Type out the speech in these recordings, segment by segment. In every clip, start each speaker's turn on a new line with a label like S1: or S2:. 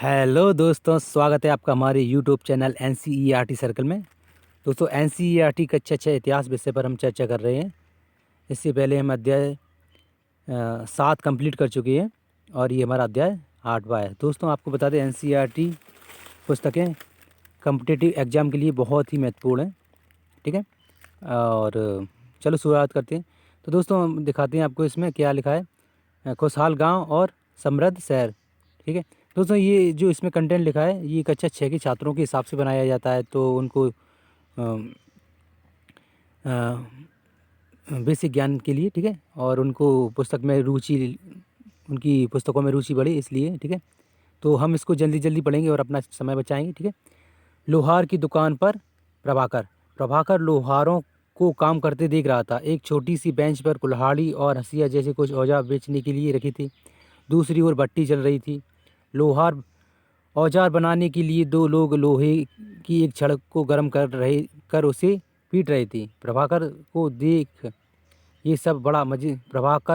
S1: Hello दोस्तों, स्वागत है आपका हमारे यूट्यूब चैनल एनसीईआरटी सर्कल में। दोस्तों, एनसीईआरटी का अच्छा इतिहास विषय पर हम चर्चा कर रहे हैं। इससे पहले हम अध्याय 7 कंप्लीट कर चुके हैं और ये हमारा अध्याय 8वां है। दोस्तों, आपको बता दें एनसीईआरटी पुस्तकें कॉम्पिटिटिव एग्ज़ाम के लिए बहुत ही महत्वपूर्ण हैं। ठीक है, और चलो शुरुआत करते हैं। तो दोस्तों, हम दिखाते हैं आपको इसमें क्या लिखा है। खुशहाल गांव और समृद्ध शहर। ठीक है दोस्तों, ये जो इसमें कंटेंट लिखा है ये कक्षा 6 के छात्रों के हिसाब से बनाया जाता है। तो उनको बेसिक ज्ञान के लिए, ठीक है, और उनको पुस्तक में रुचि, उनकी पुस्तकों में रुचि बढ़े इसलिए। ठीक है, तो हम इसको जल्दी जल्दी पढ़ेंगे और अपना समय बचाएंगे। ठीक है, लोहार की दुकान पर प्रभाकर प्रभाकर लोहारों को काम करते देख रहा था। एक छोटी सी बेंच पर कुल्हाड़ी और हंसिया जैसे कुछ औजार बेचने के लिए रखी थी। दूसरी ओर भट्टी चल रही थी। लोहार औजार बनाने के लिए दो लोग लोहे की एक छड़ को गर्म कर उसे पीट रहे थे। प्रभाकर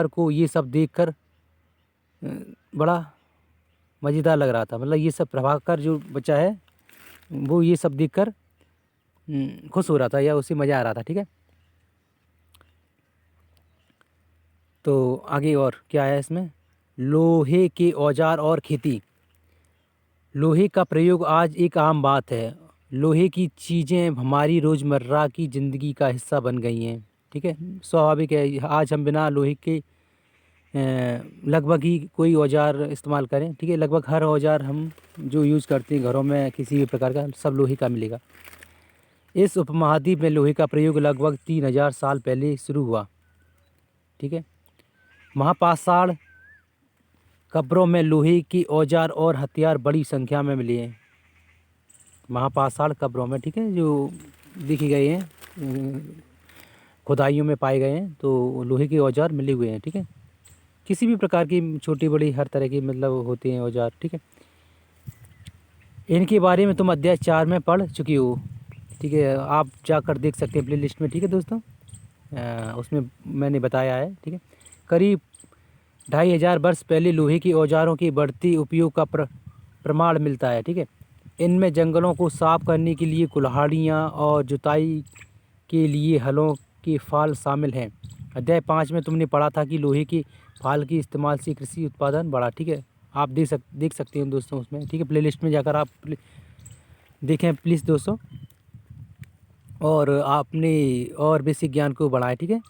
S1: को ये सब देखकर बड़ा मज़ेदार लग रहा था। मतलब ये सब प्रभाकर जो बच्चा है वो ये सब देखकर खुश हो रहा था या उसे मज़ा आ रहा था। ठीक है, तो आगे और क्या है इसमें। लोहे के औजार और खेती। लोहे का प्रयोग आज एक आम बात है। लोहे की चीज़ें हमारी रोज़मर्रा की ज़िंदगी का हिस्सा बन गई हैं। ठीक है, स्वाभाविक है आज हम बिना लोहे के लगभग ही कोई औजार इस्तेमाल करें। ठीक है, लगभग हर औजार हम जो यूज़ करते हैं घरों में किसी भी प्रकार का, सब लोहे का मिलेगा। इस उपमहाद्वीप में लोहे का प्रयोग लगभग 3000 साल पहले शुरू हुआ। ठीक है, महापाषाण कब्रों में लोहे के औजार और हथियार बड़ी संख्या में मिले हैं। महापाषाण कब्रों में, ठीक है, जो दिखे गए हैं, खुदाइयों में पाए गए हैं, तो लोहे के औजार मिले हुए हैं। ठीक है, किसी भी प्रकार की छोटी बड़ी हर तरह की मतलब होते हैं औजार। ठीक है, इनके बारे में तुम अध्याय 4 में पढ़ चुकी हो। ठीक है, आप जाकर देख सकते हैं प्ले लिस्ट में। ठीक है दोस्तों, उसमें मैंने बताया है। ठीक है, करीब 2500 वर्ष पहले लोहे के औजारों के बढ़ती उपयोग का प्रमाण मिलता है। ठीक है, इनमें जंगलों को साफ करने के लिए कुल्हाड़ियाँ और जुताई के लिए हलों के फाल शामिल हैं। अध्याय 5 में तुमने पढ़ा था कि लोहे के फाल के इस्तेमाल से कृषि उत्पादन बढ़ा। ठीक है, आप देख सकते हैं दोस्तों उसमें। ठीक है, प्लेलिस्ट में जाकर आप देखें प्लीज़ दोस्तों, और आपने और बेसिक ज्ञान को बढ़ाएं। ठीक है,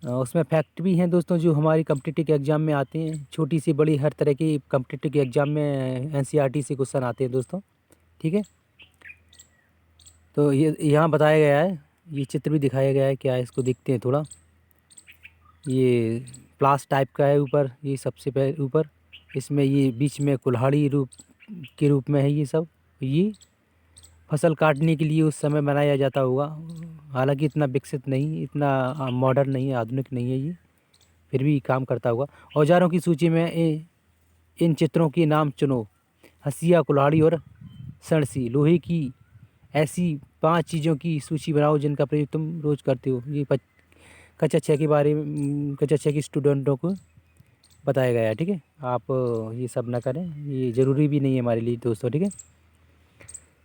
S1: उसमें फैक्ट भी हैं दोस्तों जो हमारी कॉम्पिटिटिव एग्ज़ाम में आते हैं। छोटी सी बड़ी हर तरह की कॉम्पिटिटिव एग्ज़ाम में एनसीईआरटी से क्वेश्चन आते हैं दोस्तों। ठीक है, तो ये यहाँ बताया गया है, ये चित्र भी दिखाया गया है। क्या है इसको देखते हैं थोड़ा। ये प्लास टाइप का है ऊपर, ये सबसे पहले ऊपर, इसमें ये बीच में कुल्हाड़ी रूप के रूप में है। ये सब ये फसल काटने के लिए उस समय बनाया जाता होगा। हालांकि इतना विकसित नहीं, इतना मॉडर्न नहीं है, आधुनिक नहीं है ये, फिर भी काम करता होगा। औजारों की सूची में इन चित्रों के नाम चुनो। हंसिया, कुल्हाड़ी और सणसी। लोहे की ऐसी 5 चीज़ों की सूची बनाओ जिनका प्रयोग तुम रोज़ करते हो। ये कक्षा 6 के बारे में, कक्षा 6 के स्टूडेंटों को बताया गया है। ठीक है, आप ये सब ना करें, ये ज़रूरी भी नहीं है हमारे लिए दोस्तों। ठीक है,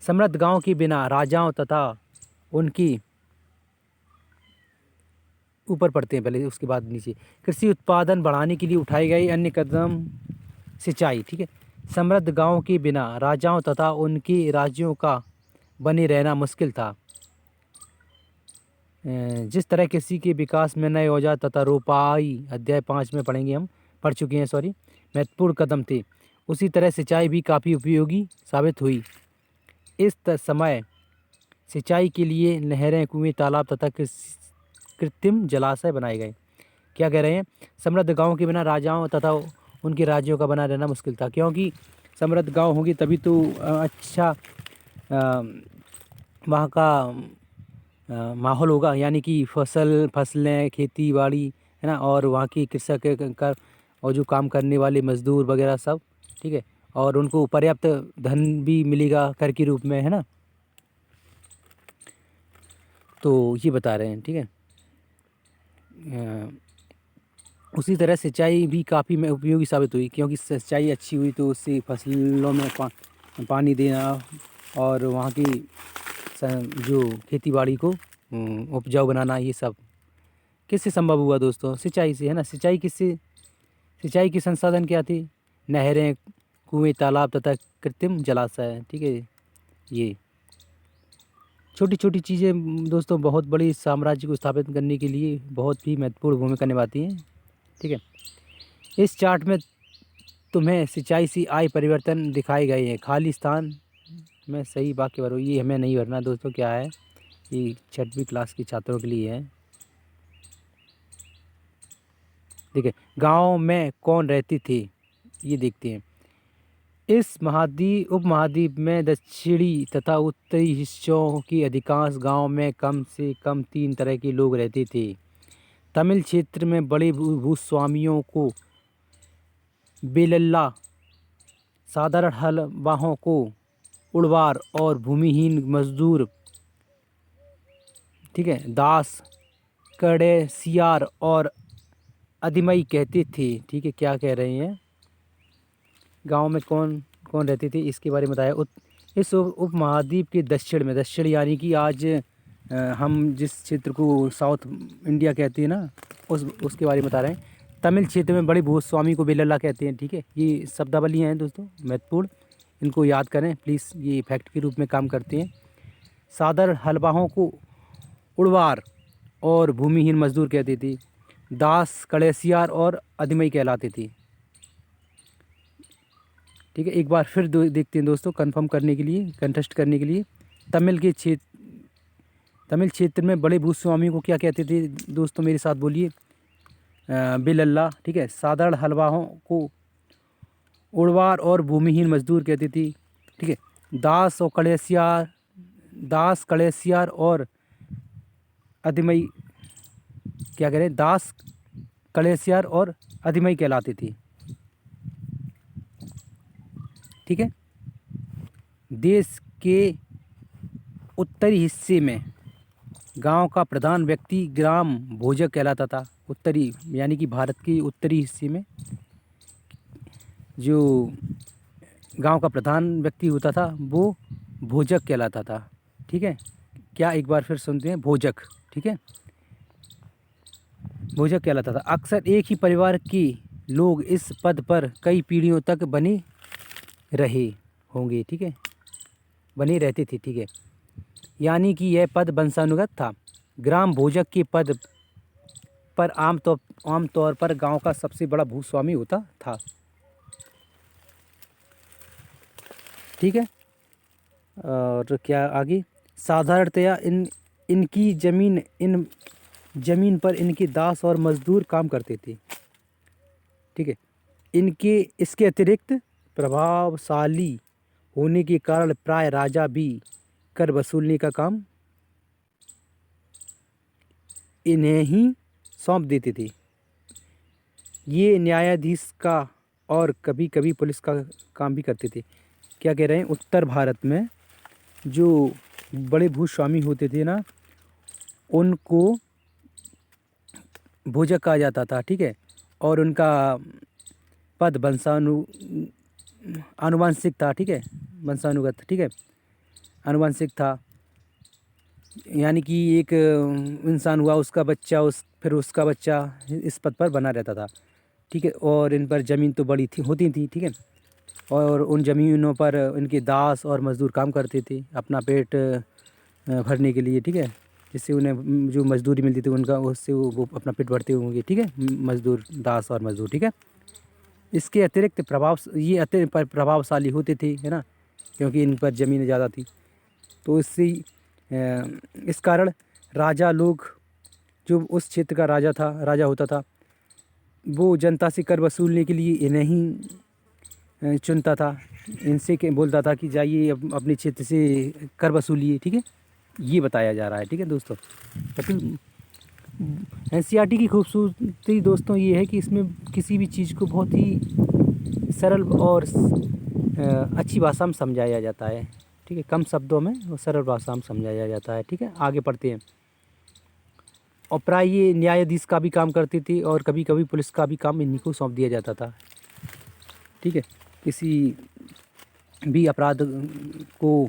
S1: समृद्ध गांव के बिना राजाओं तथा उनकी, ऊपर पढ़ते हैं पहले उसके बाद नीचे। कृषि उत्पादन बढ़ाने के लिए उठाए गए अन्य कदम। सिंचाई। ठीक है, समृद्ध गांव के बिना राजाओं तथा उनके राज्यों का बने रहना मुश्किल था। जिस तरह कृषि के विकास में नए औजार तथा रोपाई अध्याय 5 में पढ़ेंगे, हम पढ़ चुके हैं सॉरी, महत्वपूर्ण कदम थे, उसी तरह सिंचाई भी काफ़ी उपयोगी साबित हुई। इस समय सिंचाई के लिए नहरें, कुएं, तालाब तथा कृत्रिम जलाशय बनाए गए। क्या कह रहे हैं, समृद्ध गांव के बिना राजाओं तथा उनके राज्यों का बना रहना मुश्किल था, क्योंकि समृद्ध गांव होगी तभी तो अच्छा वहाँ का माहौल होगा, यानी कि फसलें, खेती बाड़ी, है ना, और वहाँ की कृषक का और जो काम करने वाले मजदूर वगैरह सब। ठीक है, और उनको पर्याप्त धन भी मिलेगा कर के रूप में, है ना। तो ये बता रहे हैं। ठीक है, उसी तरह सिंचाई भी काफ़ी में उपयोगी साबित हुई, क्योंकि सिंचाई अच्छी हुई तो उससे फसलों में पानी देना और वहाँ की जो खेती बाड़ी को उपजाऊ बनाना, ये सब किससे संभव हुआ दोस्तों? सिंचाई से, है ना। सिंचाई किससे? सिंचाई के संसाधन क्या थे? नहरें, कुएं, तालाब तथा कृत्रिम जलाशय, ठीक है। ये छोटी छोटी चीज़ें दोस्तों बहुत बड़ी साम्राज्य को स्थापित करने के लिए बहुत ही महत्वपूर्ण भूमिका निभाती हैं, ठीक है। इस चार्ट में तुम्हें सिंचाई से आय परिवर्तन दिखाए गए हैं। खाली स्थान में सही वाक्य भरो। ये हमें नहीं भरना दोस्तों, क्या है ये 6वीं क्लास के छात्रों के लिए है, ठीक है। गाँव में कौन रहते थे, ये देखते हैं। इस उपमहाद्वीप में दक्षिणी तथा उत्तरी हिस्सों की अधिकांश गांव में कम से कम 3 तरह के लोग रहते थे। तमिल क्षेत्र में बड़े भूस्वामियों को बेलल्ला, साधारण हलवाहों को उड़वार और भूमिहीन मजदूर, ठीक है, दास, कड़ेसियार और अदिमई कहते थे, ठीक है। क्या कह रहे हैं? गांव में कौन कौन रहते थे इसके बारे में बताया। इस उपमहाद्वीप के दक्षिण यानी कि आज हम जिस क्षेत्र को साउथ इंडिया कहते हैं ना, उसके बारे में बता रहे हैं। तमिल क्षेत्र में बड़े भूस्वामी को बेलल्ला कहते हैं, ठीक है। ये शब्दावलियाँ हैं दोस्तों महत्वपूर्ण, इनको याद करें प्लीज़, ये फैक्ट के रूप में काम करते हैं। साधारण हलवाहों को उड़वार और भूमिहीन मजदूर कहते थे। दास, कड़ेसियार और अदिमई कहलाते थे, ठीक है। एक बार फिर देखते हैं दोस्तों, कंफर्म करने के लिए, कंटेस्ट करने के लिए। तमिल क्षेत्र में बड़े भूस्वामी को क्या कहते थे दोस्तों? मेरे साथ बोलिए, बेलल्ला, ठीक है। साधारण हलवाहों को उड़वार और भूमिहीन मजदूर कहते थे, ठीक है। दास, कड़ेसियार और अदिमई, क्या कह रहे हैं? दास, कड़ेसियार और अदिमई कहलाते थे, ठीक है। देश के उत्तरी हिस्से में गांव का प्रधान व्यक्ति ग्राम भोजक कहलाता था। उत्तरी यानी कि भारत के उत्तरी हिस्से में जो गांव का प्रधान व्यक्ति होता था वो भोजक कहलाता था, ठीक है। क्या, एक बार फिर सुनते हैं, भोजक, ठीक है। भोजक कहलाता था। अक्सर एक ही परिवार के लोग इस पद पर कई पीढ़ियों तक बने रहे होंगे, ठीक है, बने रहते थे, ठीक है। यानी कि यह पद वंशानुगत था। ग्राम भोजक के पद पर आमतौर पर गांव का सबसे बड़ा भूस्वामी होता था, ठीक है। और क्या आगे? साधारणतया इन जमीन पर इनके दास और मजदूर काम करते थे, ठीक है। इसके अतिरिक्त प्रभावशाली होने के कारण प्राय राजा भी कर वसूलने का काम इन्हें ही सौंप देते थे। ये न्यायाधीश का और कभी कभी पुलिस का काम भी करते थे। क्या कह रहे हैं? उत्तर भारत में जो बड़े भूस्वामी होते थे ना, उनको भोजक कहा जाता था, ठीक है। और उनका पद आनुवंशिक था, ठीक है, वंशानुगत, ठीक है, आनुवंशिक था। यानी कि एक इंसान हुआ, उसका बच्चा, फिर उसका बच्चा इस पद पर बना रहता था, ठीक है। और इन पर ज़मीन तो बड़ी होती थी, ठीक है। और उन ज़मीनों पर इनके दास और मज़दूर काम करते थे अपना पेट भरने के लिए, ठीक है। जिससे उन्हें जो मजदूरी मिलती थी उनका, उससे वो अपना पेट भरते होंगे, ठीक है, मज़दूर, दास और मज़दूर, ठीक है। इसके अतिरिक्त प्रभावशाली होते थे, है ना, क्योंकि इन पर ज़मीनें ज़्यादा थी। तो इस कारण राजा लोग, जो उस क्षेत्र का राजा होता था, वो जनता से कर वसूलने के लिए इन्हें ही चुनता था। इनसे बोलता था कि जाइए अपने क्षेत्र से कर वसूलिए, ठीक है। ये बताया जा रहा है, ठीक है दोस्तों। लेकिन एनसीईआरटी की खूबसूरती दोस्तों ये है कि इसमें किसी भी चीज़ को बहुत ही सरल और अच्छी भाषा में समझाया जाता है, ठीक है। कम शब्दों में और सरल भाषा में समझाया जाता है, ठीक है। आगे पढ़ते हैं। और प्राय ये न्यायाधीश का भी काम करती थी और कभी कभी पुलिस का भी काम इन्हीं को सौंप दिया जाता था। ठीक है, किसी भी अपराध को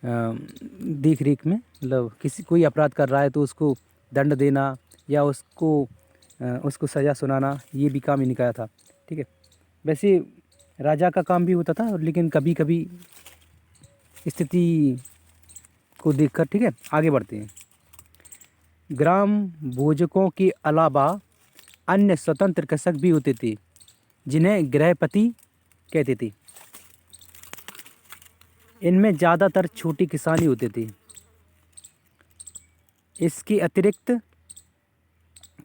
S1: देख रेख में, मतलब किसी कोई अपराध कर रहा है तो उसको दंड देना या उसको सज़ा सुनाना, ये भी काम इन्हीं का था। ठीक है, वैसे राजा का काम भी होता था, लेकिन कभी कभी स्थिति को देखकर। ठीक है, आगे बढ़ते हैं। ग्राम भोजकों के अलावा अन्य स्वतंत्र कृषक भी होते थे जिन्हें गृहपति कहते थे। इनमें ज़्यादातर छोटे किसान ही होते थे। इसके अतिरिक्त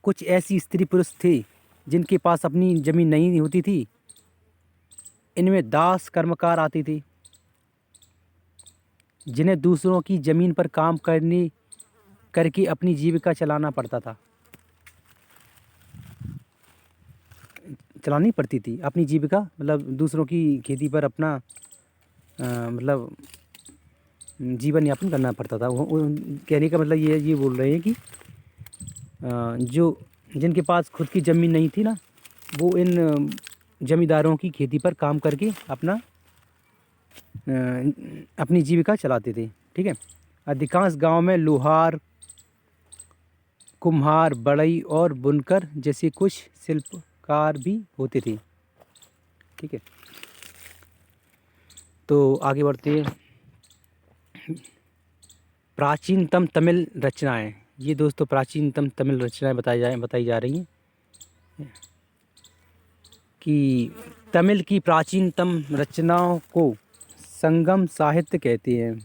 S1: कुछ ऐसी स्त्री पुरुष थे जिनके पास अपनी ज़मीन नहीं होती थी। इनमें दास कर्मकार आते थे जिन्हें दूसरों की ज़मीन पर काम करके अपनी जीविका चलानी पड़ती थी अपनी जीविका, मतलब दूसरों की खेती पर अपना मतलब जीवन यापन करना पड़ता था। वो कहने का मतलब ये बोल रहे हैं कि जो जिनके पास खुद की ज़मीन नहीं थी ना, वो इन जमींदारों की खेती पर काम करके अपनी जीविका चलाते थे। ठीक है, अधिकांश गांव में लोहार, कुम्हार, बढ़ई और बुनकर जैसे कुछ शिल्पकार भी होते थे। ठीक है, तो आगे बढ़ते हैं। प्राचीनतम तमिल रचनाएं, ये दोस्तों प्राचीनतम तमिल रचनाएं बताई जा रही हैं कि तमिल की प्राचीनतम रचनाओं को संगम साहित्य कहते हैं।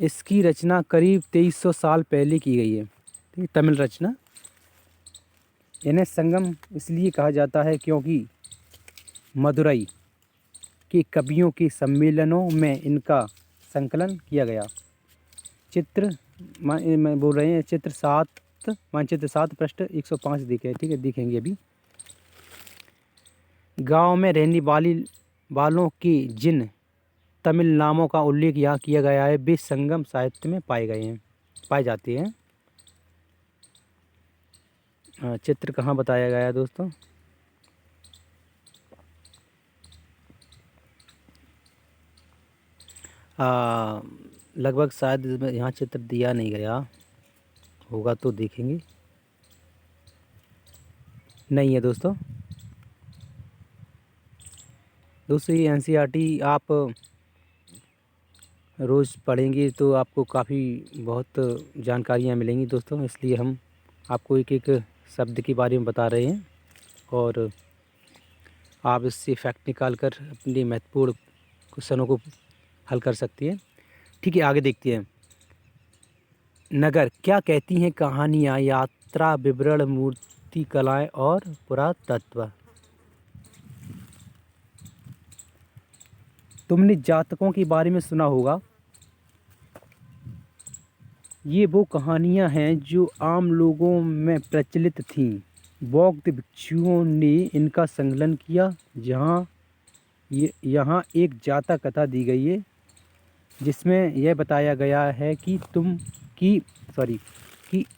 S1: इसकी रचना करीब 2300 साल पहले की गई है। ठीक है, तमिल रचना। इन्हें संगम इसलिए कहा जाता है क्योंकि मदुरई के कवियों के सम्मेलनों में इनका संकलन किया गया। मैं बोल रहे हैं मानचित्र 7 पृष्ठ 105 दिखे। ठीक है, दिखेंगे अभी। गांव में रहने वालों के जिन तमिल नामों का उल्लेख यहाँ किया गया है वे संगम साहित्य में पाए जाते हैं। चित्र कहाँ बताया गया है दोस्तों? लगभग शायद इसमें यहाँ चित्र दिया नहीं गया होगा, तो देखेंगे। नहीं है दोस्तों ये एनसीईआरटी आप रोज़ पढ़ेंगे तो आपको काफ़ी बहुत जानकारियाँ मिलेंगी दोस्तों, इसलिए हम आपको एक एक शब्द के बारे में बता रहे हैं और आप इससे फैक्ट निकाल कर अपने महत्वपूर्ण क्वेश्चनों को हल कर सकती हैं। ठीक है, आगे देखते हैं। नगर क्या कहती हैं कहानियाँ, यात्रा विवरण, मूर्ति कलाएँ और पुरातत्व। तुमने जातकों के बारे में सुना होगा। ये वो कहानियाँ हैं जो आम लोगों में प्रचलित थीं। बौद्ध भिक्षुओं ने इनका संकलन किया। यहाँ एक जातक कथा दी गई है जिसमें यह बताया गया है कि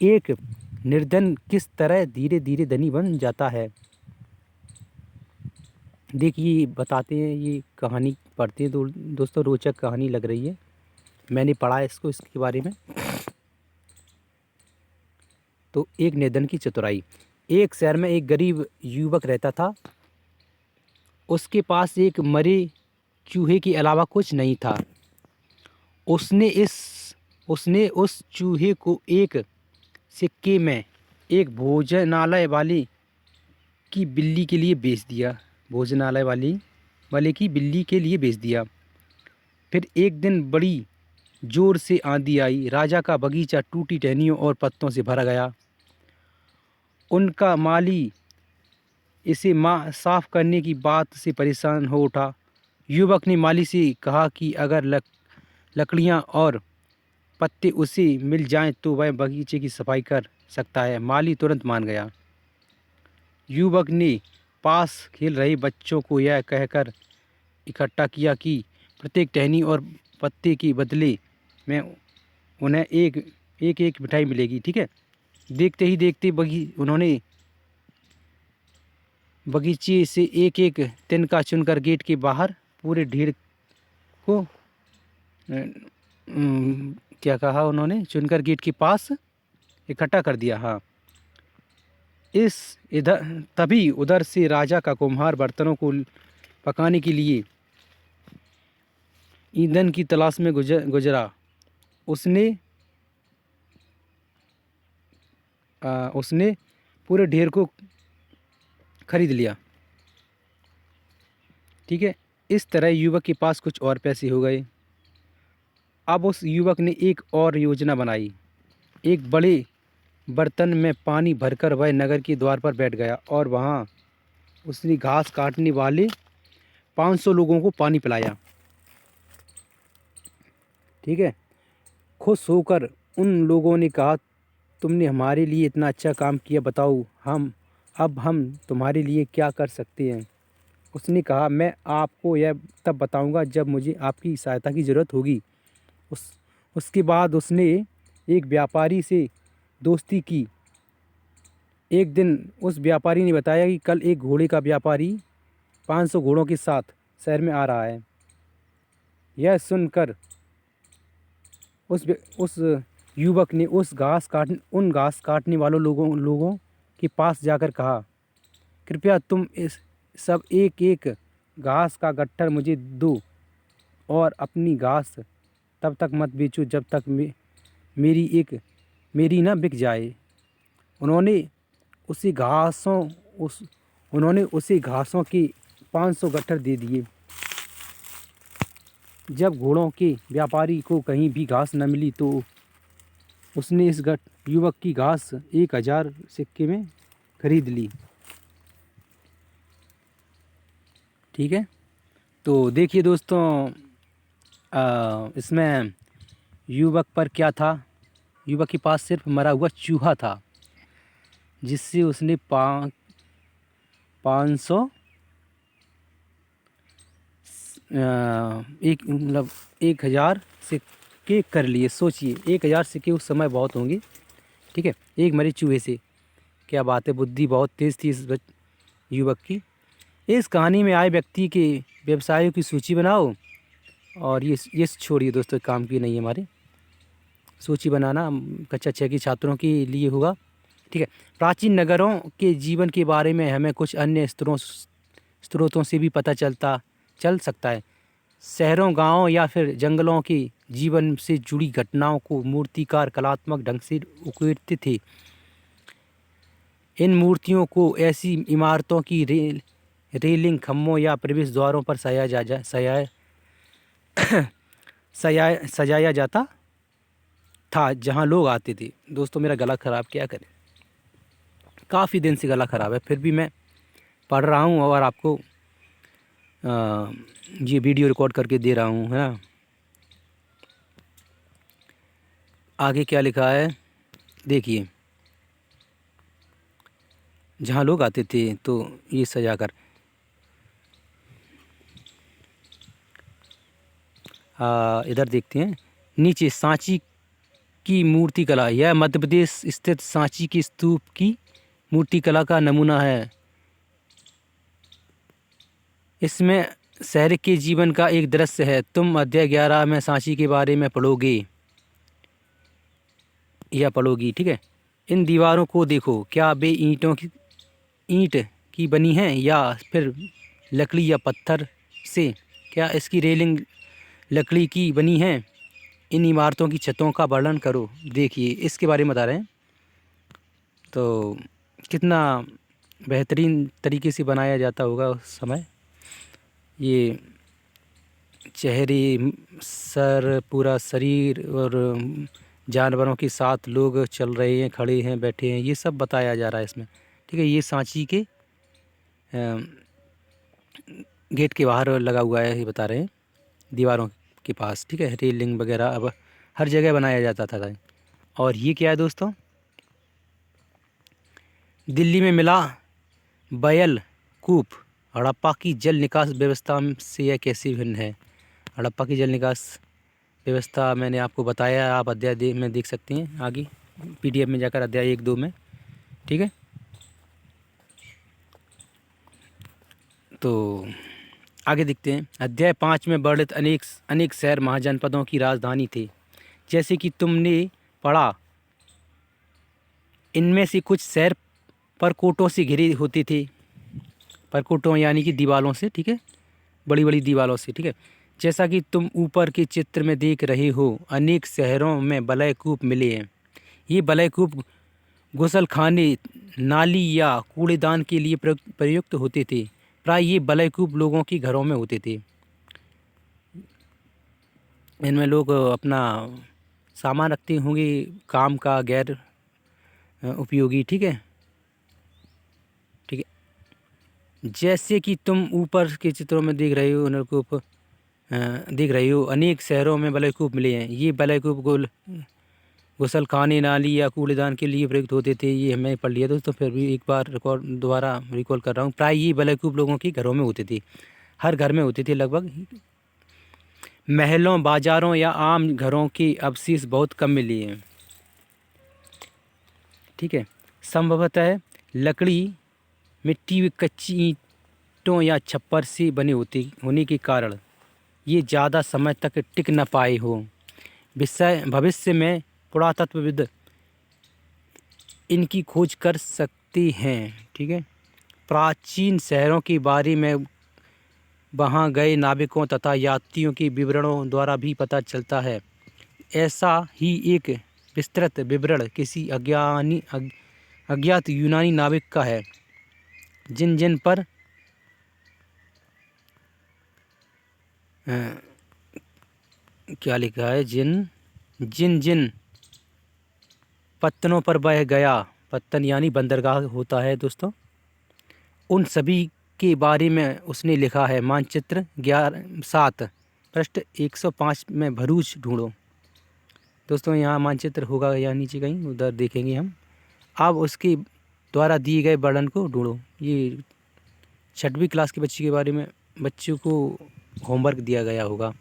S1: एक निर्धन किस तरह धीरे धीरे धनी बन जाता है। देखिए बताते हैं, ये कहानी पढ़ते हैं तो दोस्तों रोचक कहानी लग रही है। मैंने पढ़ा है इसके बारे में। तो एक निर्धन की चतुराई। एक शहर में एक गरीब युवक रहता था। उसके पास एक मरे चूहे के अलावा कुछ नहीं था। उसने उस चूहे को एक सिक्के में एक भोजनालय वाले की बिल्ली के लिए बेच दिया। भोजनालय वाले की बिल्ली के लिए बेच दिया। फिर एक दिन बड़ी जोर से आंधी आई। राजा का बगीचा टूटी टहनियों और पत्तों से भरा गया। उनका माली इसे साफ करने की बात से परेशान हो उठा। युवक ने माली से कहा कि अगर लकड़ियाँ और पत्ते उसे मिल जाएं तो वह बगीचे की सफाई कर सकता है। माली तुरंत मान गया। युवक ने पास खेल रहे बच्चों को यह कहकर इकट्ठा किया कि प्रत्येक टहनी और पत्ते के बदले में उन्हें एक एक एक मिठाई मिलेगी, ठीक है। देखते ही देखते उन्होंने बगीचे से एक एक तिनका चुनकर गेट के बाहर पूरे ढेर को क्या कहा उन्होंने, चुनकर गेट के पास इकट्ठा कर दिया। हाँ, इस इधर तभी उधर से राजा का कुम्हार बर्तनों को पकाने के लिए ईंधन की तलाश में गुजरा। उसने उसने पूरे ढेर को खरीद लिया, ठीक है। इस तरह युवक के पास कुछ और पैसे हो गए। अब उस युवक ने एक और योजना बनाई। एक बड़े बर्तन में पानी भरकर वह नगर के द्वार पर बैठ गया और वहाँ उसने घास काटने वाले 500 लोगों को पानी पिलाया, ठीक है। खुश होकर उन लोगों ने कहा, तुमने हमारे लिए इतना अच्छा काम किया, बताओ हम तुम्हारे लिए क्या कर सकते हैं। उसने कहा, मैं आपको यह तब बताऊंगा जब मुझे आपकी सहायता की ज़रूरत होगी। उसके बाद उसने एक व्यापारी से दोस्ती की। एक दिन उस व्यापारी ने बताया कि कल एक घोड़े का व्यापारी 500 घोड़ों के साथ शहर में आ रहा है। यह सुनकर उस युवक ने उन घास काटने वालों लोगों के पास जाकर कहा, कृपया तुम इस सब एक एक घास का गट्ठर मुझे दो और अपनी घास तब तक मत बेचो जब तक मेरी ना बिक जाए। उन्होंने उसे घासों के 500 गट्ठर दे दिए। जब घोड़ों के व्यापारी को कहीं भी घास न मिली तो उसने इस युवक की घास 1000 सिक्के में खरीद ली, ठीक है। तो देखिए दोस्तों, इसमें युवक पर क्या था, युवक के पास सिर्फ मरा हुआ चूहा था जिससे उसने 500 मतलब 1000 सिक्के कर लिए। सोचिए 1000 सिक्के उस समय बहुत होंगे, ठीक है, एक मरे चूहे से। क्या बात है, बुद्धि बहुत तेज़ थी इस युवक की। इस कहानी में आए व्यक्ति के व्यवसायों की सूची बनाओ। और ये छोड़िए दोस्तों, काम की नहीं है हमारे, सूची बनाना कक्षा 6 के छात्रों के लिए होगा, ठीक है। प्राचीन नगरों के जीवन के बारे में हमें कुछ अन्य स्रोतों से भी पता चल सकता है। शहरों, गांवों या फिर जंगलों के जीवन से जुड़ी घटनाओं को मूर्तिकार कलात्मक ढंग से उकेरते थे। इन मूर्तियों को ऐसी इमारतों की रेलिंग, खम्भों या प्रवेश द्वारों पर सजाया जाता था जहां लोग आते थे। दोस्तों मेरा गला ख़राब, क्या करें, काफ़ी दिन से गला ख़राब है, फिर भी मैं पढ़ रहा हूँ और आपको ये वीडियो रिकॉर्ड करके दे रहा हूँ, है ना। आगे क्या लिखा है देखिए, जहाँ लोग आते थे तो ये सजाकर इधर देखते हैं नीचे, सांची की मूर्ति कला। यह मध्य प्रदेश स्थित सांची की स्तूप की मूर्ति कला का नमूना है। इसमें शहर के जीवन का एक दृश्य है। तुम अध्याय 11 में सांची के बारे में पढ़ोगे या पढ़ोगी, ठीक है। इन दीवारों को देखो, क्या वे ईंट की बनी हैं या फिर लकड़ी या पत्थर से? क्या इसकी रेलिंग लकड़ी की बनी है? इन इमारतों की छतों का वर्णन करो। देखिए इसके बारे में बता रहे हैं, तो कितना बेहतरीन तरीके से बनाया जाता होगा उस समय। ये चेहरे, सर, पूरा शरीर और जानवरों के साथ लोग चल रहे हैं, खड़े हैं, बैठे हैं, ये सब बताया जा रहा है इसमें, ठीक है। ये सांची के गेट के बाहर लगा हुआ है, ये बता रहे हैं, दीवारों के पास, ठीक है। रेलिंग वगैरह अब हर जगह बनाया जाता था। और ये क्या है दोस्तों, दिल्ली में मिला बयल कूप। हड़प्पा की जल निकास व्यवस्था से यह कैसे भिन्न है? हड़प्पा की जल निकास व्यवस्था मैंने आपको बताया, आप अध्याय में देख सकते हैं आगे PDF में जाकर, अध्याय 1-2 में। ठीक है, तो आगे देखते हैं। अध्याय 5 में वर्णित अनेक शहर महाजनपदों की राजधानी थे, जैसे कि तुमने पढ़ा। इनमें से कुछ शहर परकोटों से घिरे होते थे, परकोटों यानी कि दीवालों से, ठीक है, बड़ी बड़ी दीवालों से। ठीक है, जैसा कि तुम ऊपर के चित्र में देख रहे हो, अनेक शहरों में वलयकूप मिले हैं। ये वलयकूप गुसलखाने, नाली या कूड़ेदान के लिए प्रयुक्त होते थे। प्राय ये वलयकूप लोगों के घरों में होते थे। इनमें लोग अपना सामान रखते होंगे, काम का, गैर उपयोगी। ठीक है, ठीक है, जैसे कि तुम ऊपर के चित्रों में देख रहे हो, नलकूप देख रहे हो, अनेक शहरों में वलयकूप मिले हैं। ये वलयकूप गुसलखाने, नाली या कूड़ेदान के लिए प्रयुक्त होते थे। ये हमने पढ़ लिया दोस्तों, फिर भी एक बार दोबारा रिकॉल कर रहा हूँ। प्राय ये वलयकूप लोगों के घरों में होते थे, हर घर में होते थे लगभग। महलों, बाजारों या आम घरों के अवशेष बहुत कम मिले हैं। ठीक है, संभवतः लकड़ी, मिट्टी, कच्ची ईंटों या छप्पर से बने होने के कारण ये ज़्यादा समय तक टिक न पाए हो। भविष्य में पुरातत्वविद इनकी खोज कर सकते हैं। ठीक है, प्राचीन शहरों के बारे में वहाँ गए नाविकों तथा यात्रियों के विवरणों द्वारा भी पता चलता है। ऐसा ही एक विस्तृत विवरण किसी अज्ञात यूनानी नाविक का है, जिन जिन पर क्या लिखा है, जिन जिन पत्तनों पर बह गया, पत्तन यानी बंदरगाह होता है दोस्तों, उन सभी के बारे में उसने लिखा है। मानचित्र 7 पृष्ठ 105 में भरूच ढूंढो। दोस्तों यहाँ मानचित्र होगा या नीचे कहीं, उधर देखेंगे हम। अब उसके द्वारा दिए गए वर्णन को ढूंढो। ये 6वीं क्लास के बच्चे के बारे में बच्चों को होमवर्क दिया गया होगा।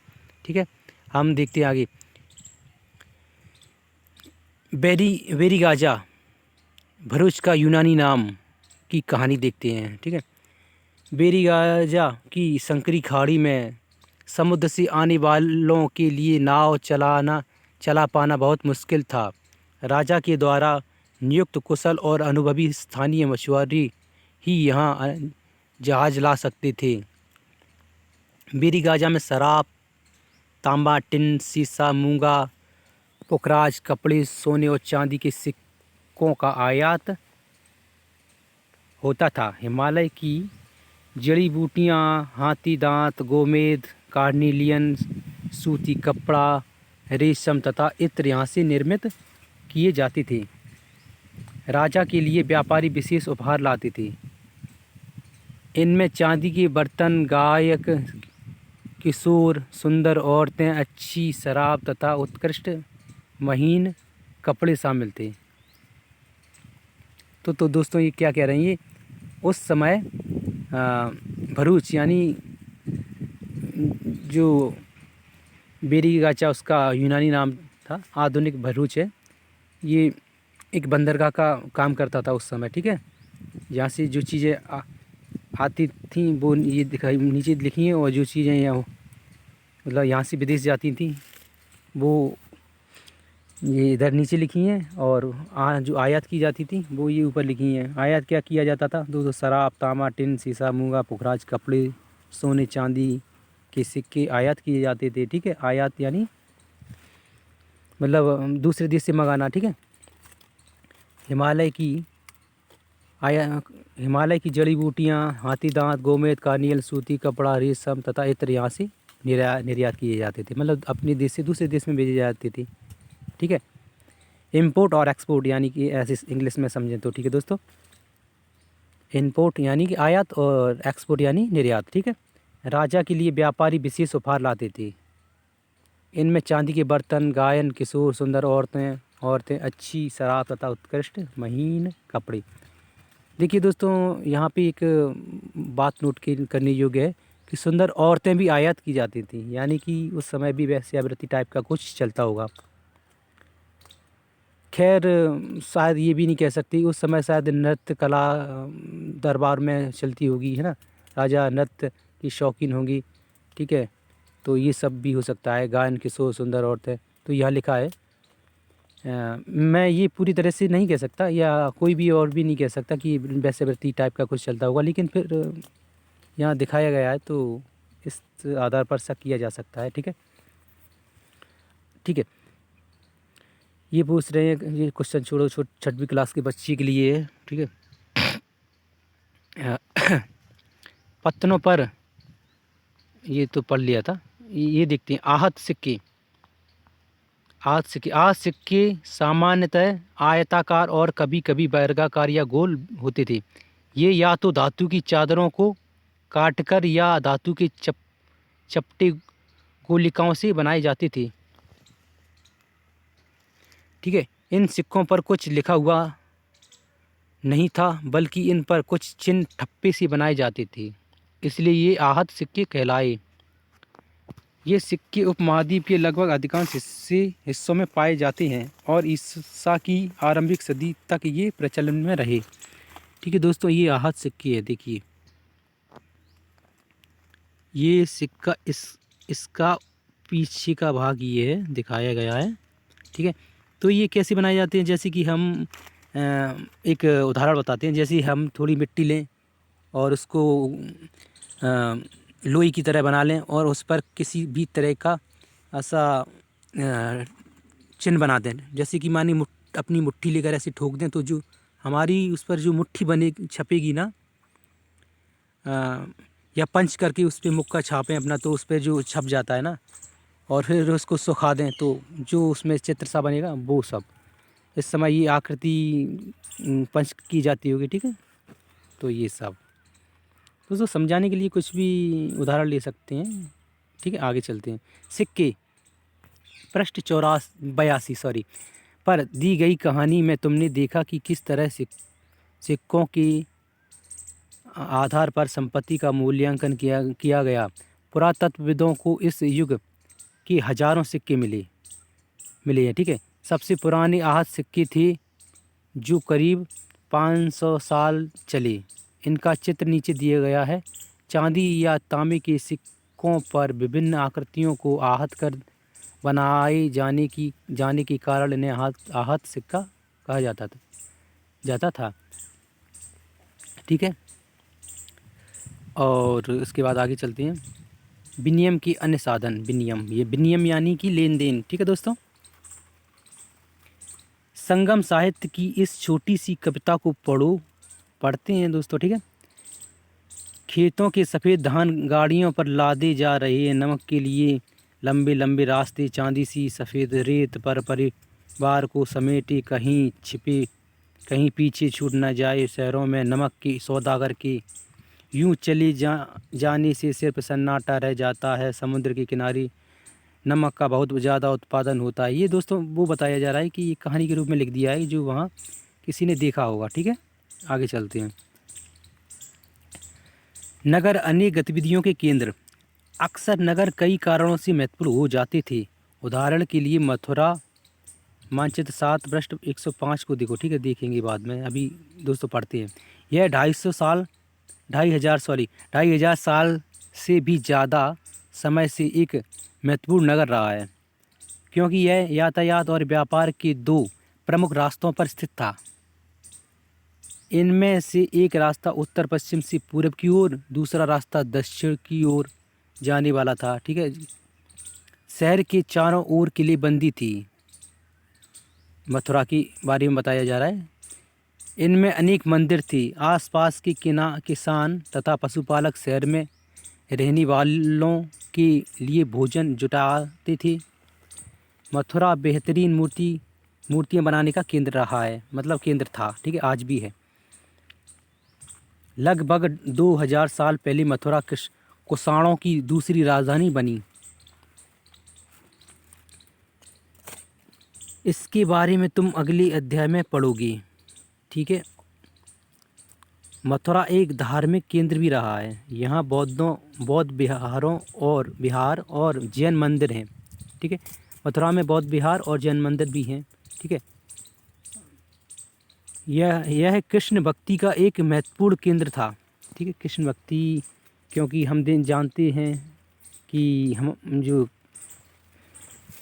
S1: ठीक है, हम देखते हैं आगे। बेरीगाजा, भरूच का यूनानी नाम की कहानी देखते हैं। ठीक है, बेरीगाजा की संकरी खाड़ी में समुद्र से आने वालों के लिए नाव चला पाना बहुत मुश्किल था। राजा के द्वारा नियुक्त कुशल और अनुभवी स्थानीय मछुआरे ही यहाँ जहाज ला सकते थे। बेरीगाजा में शराब, तांबा, टिन, सीसा, मूंगा, पुखराज, कपड़े, सोने और चांदी के सिक्कों का आयात होता था। हिमालय की जड़ी बूटियाँ, हाथी दांत, गोमेद, कार्निलियन, सूती कपड़ा, रेशम तथा इत्र यहाँ से निर्मित किए जाते थे। राजा के लिए व्यापारी विशेष उपहार लाते थे। इनमें चांदी के बर्तन, गायक, किशोर, सुंदर औरतें, अच्छी शराब तथा उत्कृष्ट महीन कपड़े शामिल थे। तो दोस्तों ये क्या कह रहे हैं, ये उस समय भरूच यानी जो बेरीगाचा उसका यूनानी नाम था, आधुनिक भरूच है, ये एक बंदरगाह का काम करता था उस समय। ठीक है, यहाँ से जो चीज़ें आती थी वो ये दिखाई नीचे लिखी हैं, और जो चीज़ें यहाँ मतलब यहाँ से विदेश जाती थी वो ये इधर नीचे लिखी हैं, और जो आयात की जाती थी वो ये ऊपर लिखी हैं। आयात क्या किया जाता था दोस्तों? शराब, तांबा, टिन, सीसा, मूंगा, पुखराज, कपड़े, सोने चांदी के सिक्के आयात किए जाते थे। ठीक है, आयात यानी मतलब दूसरे देश से मंगाना। ठीक है, हिमालय की जड़ी बूटियाँ, हाथी दांत, गोमेद, कार्नियल, सूती कपड़ा, रेशम तथा इत्र यहाँ से निर्यात किए जाते थे, मतलब अपने देश से दूसरे देश में भेजे जाते थे। ठीक है, इंपोर्ट और एक्सपोर्ट यानी कि ऐसे इंग्लिश में समझें तो। ठीक है दोस्तों, इंपोर्ट यानी कि आयात और एक्सपोर्ट यानी निर्यात। ठीक है, राजा के लिए व्यापारी विशेष उपहार लाते थे। इनमें चांदी के बर्तन, गायन, किशोर, सुंदर औरतें, अच्छी शराब तथा उत्कृष्ट महीन कपड़े। देखिए दोस्तों, यहाँ पे एक बात नोट करने योग्य है कि सुंदर औरतें भी आयात की जाती थीं, यानी कि उस समय भी वेश्यावृत्ति टाइप का कुछ चलता होगा। खैर शायद ये भी नहीं कह सकती, उस समय शायद नृत्य कला दरबार में चलती होगी, है ना, राजा नृत्य की शौकीन होंगी, ठीक है। तो ये सब भी हो सकता है, गायन किशोर सुंदर औरतें। तो यहाँ लिखा है, मैं ये पूरी तरह से नहीं कह सकता, या कोई भी और भी नहीं कह सकता कि वेश्यावृत्ति टाइप का कुछ चलता होगा, लेकिन फिर यहाँ दिखाया गया है तो इस आधार पर शक किया जा सकता है, ठीक है। ठीक है, ये पूछ रहे हैं, ये क्वेश्चन छोड़ो, छठवीं क्लास के बच्चे के लिए है, ठीक है। पत्तनों पर, ये तो पढ़ लिया था, ये देखते हैं, आहत सिक्के। आज सिक्के सामान्यतः आयताकार और कभी कभी वर्गाकार या गोल होते थे। ये या तो धातु की चादरों को काटकर या धातु के चपटे गोलिकाओं से बनाए जाते थे, ठीक है। इन सिक्कों पर कुछ लिखा हुआ नहीं था, बल्कि इन पर कुछ चिन्ह ठप्पे से बनाए जाते थे, इसलिए ये आहत सिक्के कहलाए। ये सिक्के उपमहाद्वीप के लगभग अधिकांश हिस्सों में पाए जाते हैं और ईसा की आरंभिक सदी तक ये प्रचलन में रहे, ठीक है दोस्तों। ये आहत सिक्के है, देखिए ये सिक्का, इसका पीछे का भाग ये है, दिखाया गया है, ठीक है। तो ये कैसे बनाए जाते हैं, जैसे कि हम एक उदाहरण बताते हैं। जैसे हम थोड़ी मिट्टी लें और उसको लोई की तरह बना लें और उस पर किसी भी तरह का ऐसा चिन्ह बना दें, जैसे कि मानी अपनी मुट्ठी लेकर ऐसे ठोक दें, तो जो हमारी उस पर जो मुट्ठी बने छपेगी ना, या पंच करके उस पर मुक्का छापें अपना, तो उस पर जो छप जाता है ना, और फिर उसको सुखा दें, तो जो उसमें चित्र सा बनेगा वो सब। इस समय ये आकृति पंच की जाती होगी, ठीक है। तो ये सब दोस्तों समझाने के लिए कुछ भी उदाहरण ले सकते हैं, ठीक है। आगे चलते हैं। सिक्के, पृष्ठ 82 पर दी गई कहानी में तुमने देखा कि किस तरह सिक्कों के आधार पर संपत्ति का मूल्यांकन किया गया। पुरातत्वविदों को इस युग के हजारों सिक्के मिले हैं, ठीक है। सबसे पुराने आहत सिक्के थे जो करीब 500 साल चले। इनका चित्र नीचे दिया गया है। चांदी या तांबे के सिक्कों पर विभिन्न आकृतियों को आहत कर बनाए जाने के कारण इन्हें आहत सिक्का कहा जाता था, ठीक है। और इसके बाद आगे चलते हैं। विनिमय के अन्य साधन, ये विनिमय यानी कि लेन देन, ठीक है दोस्तों। संगम साहित्य की इस छोटी सी कविता को पढ़ते हैं दोस्तों, ठीक है। खेतों के सफ़ेद धान गाड़ियों पर लादे जा रहे हैं, नमक के लिए लंबे लंबे रास्ते, चांदी सी सफ़ेद रेत पर परिवार को समेटे, कहीं छिपे कहीं पीछे छूट न जाए, शहरों में नमक के सौदागर के यूं चले जाने से सिर्फ सन्नाटा रह जाता है। समुद्र के किनारे नमक का बहुत ज़्यादा उत्पादन होता है। ये दोस्तों वो बताया जा रहा है कि ये कहानी के रूप में लिख दिया है जो वहाँ किसी ने देखा होगा, ठीक है। आगे चलते हैं। नगर अनेक गतिविधियों के केंद्र। अक्सर नगर कई कारणों से महत्वपूर्ण हो जाते थे। उदाहरण के लिए मथुरा, मानचित्र 7 पृष्ठ 105 को देखो, ठीक है। देखेंगे बाद में, अभी दोस्तों पढ़ते हैं। यह 2,500 साल से भी ज़्यादा समय से एक महत्वपूर्ण नगर रहा है, क्योंकि यह यातायात और व्यापार के दो प्रमुख रास्तों पर स्थित था। इनमें से एक रास्ता उत्तर पश्चिम से पूर्व की ओर, दूसरा रास्ता दक्षिण की ओर जाने वाला था, ठीक है। शहर के चारों ओर किलेबंदी थी। मथुरा के बारे में बताया जा रहा है। इनमें अनेक मंदिर थे। आसपास के किसान तथा पशुपालक शहर में रहने वालों के लिए भोजन जुटाते थे। मथुरा बेहतरीन मूर्तियाँ बनाने का केंद्र रहा है, मतलब केंद्र था, ठीक है, आज भी है। लगभग 2000 साल पहले मथुरा कुषाणों की दूसरी राजधानी बनी। इसके बारे में तुम अगले अध्याय में पढ़ोगे, ठीक है। मथुरा एक धार्मिक केंद्र भी रहा है। यहाँ बौद्ध विहार और जैन मंदिर हैं। ठीक है, मथुरा में बौद्ध विहार और जैन मंदिर भी हैं। ठीक है, यह कृष्ण भक्ति का एक महत्वपूर्ण केंद्र था। ठीक है, कृष्ण भक्ति, क्योंकि हम दिन जानते हैं कि हम जो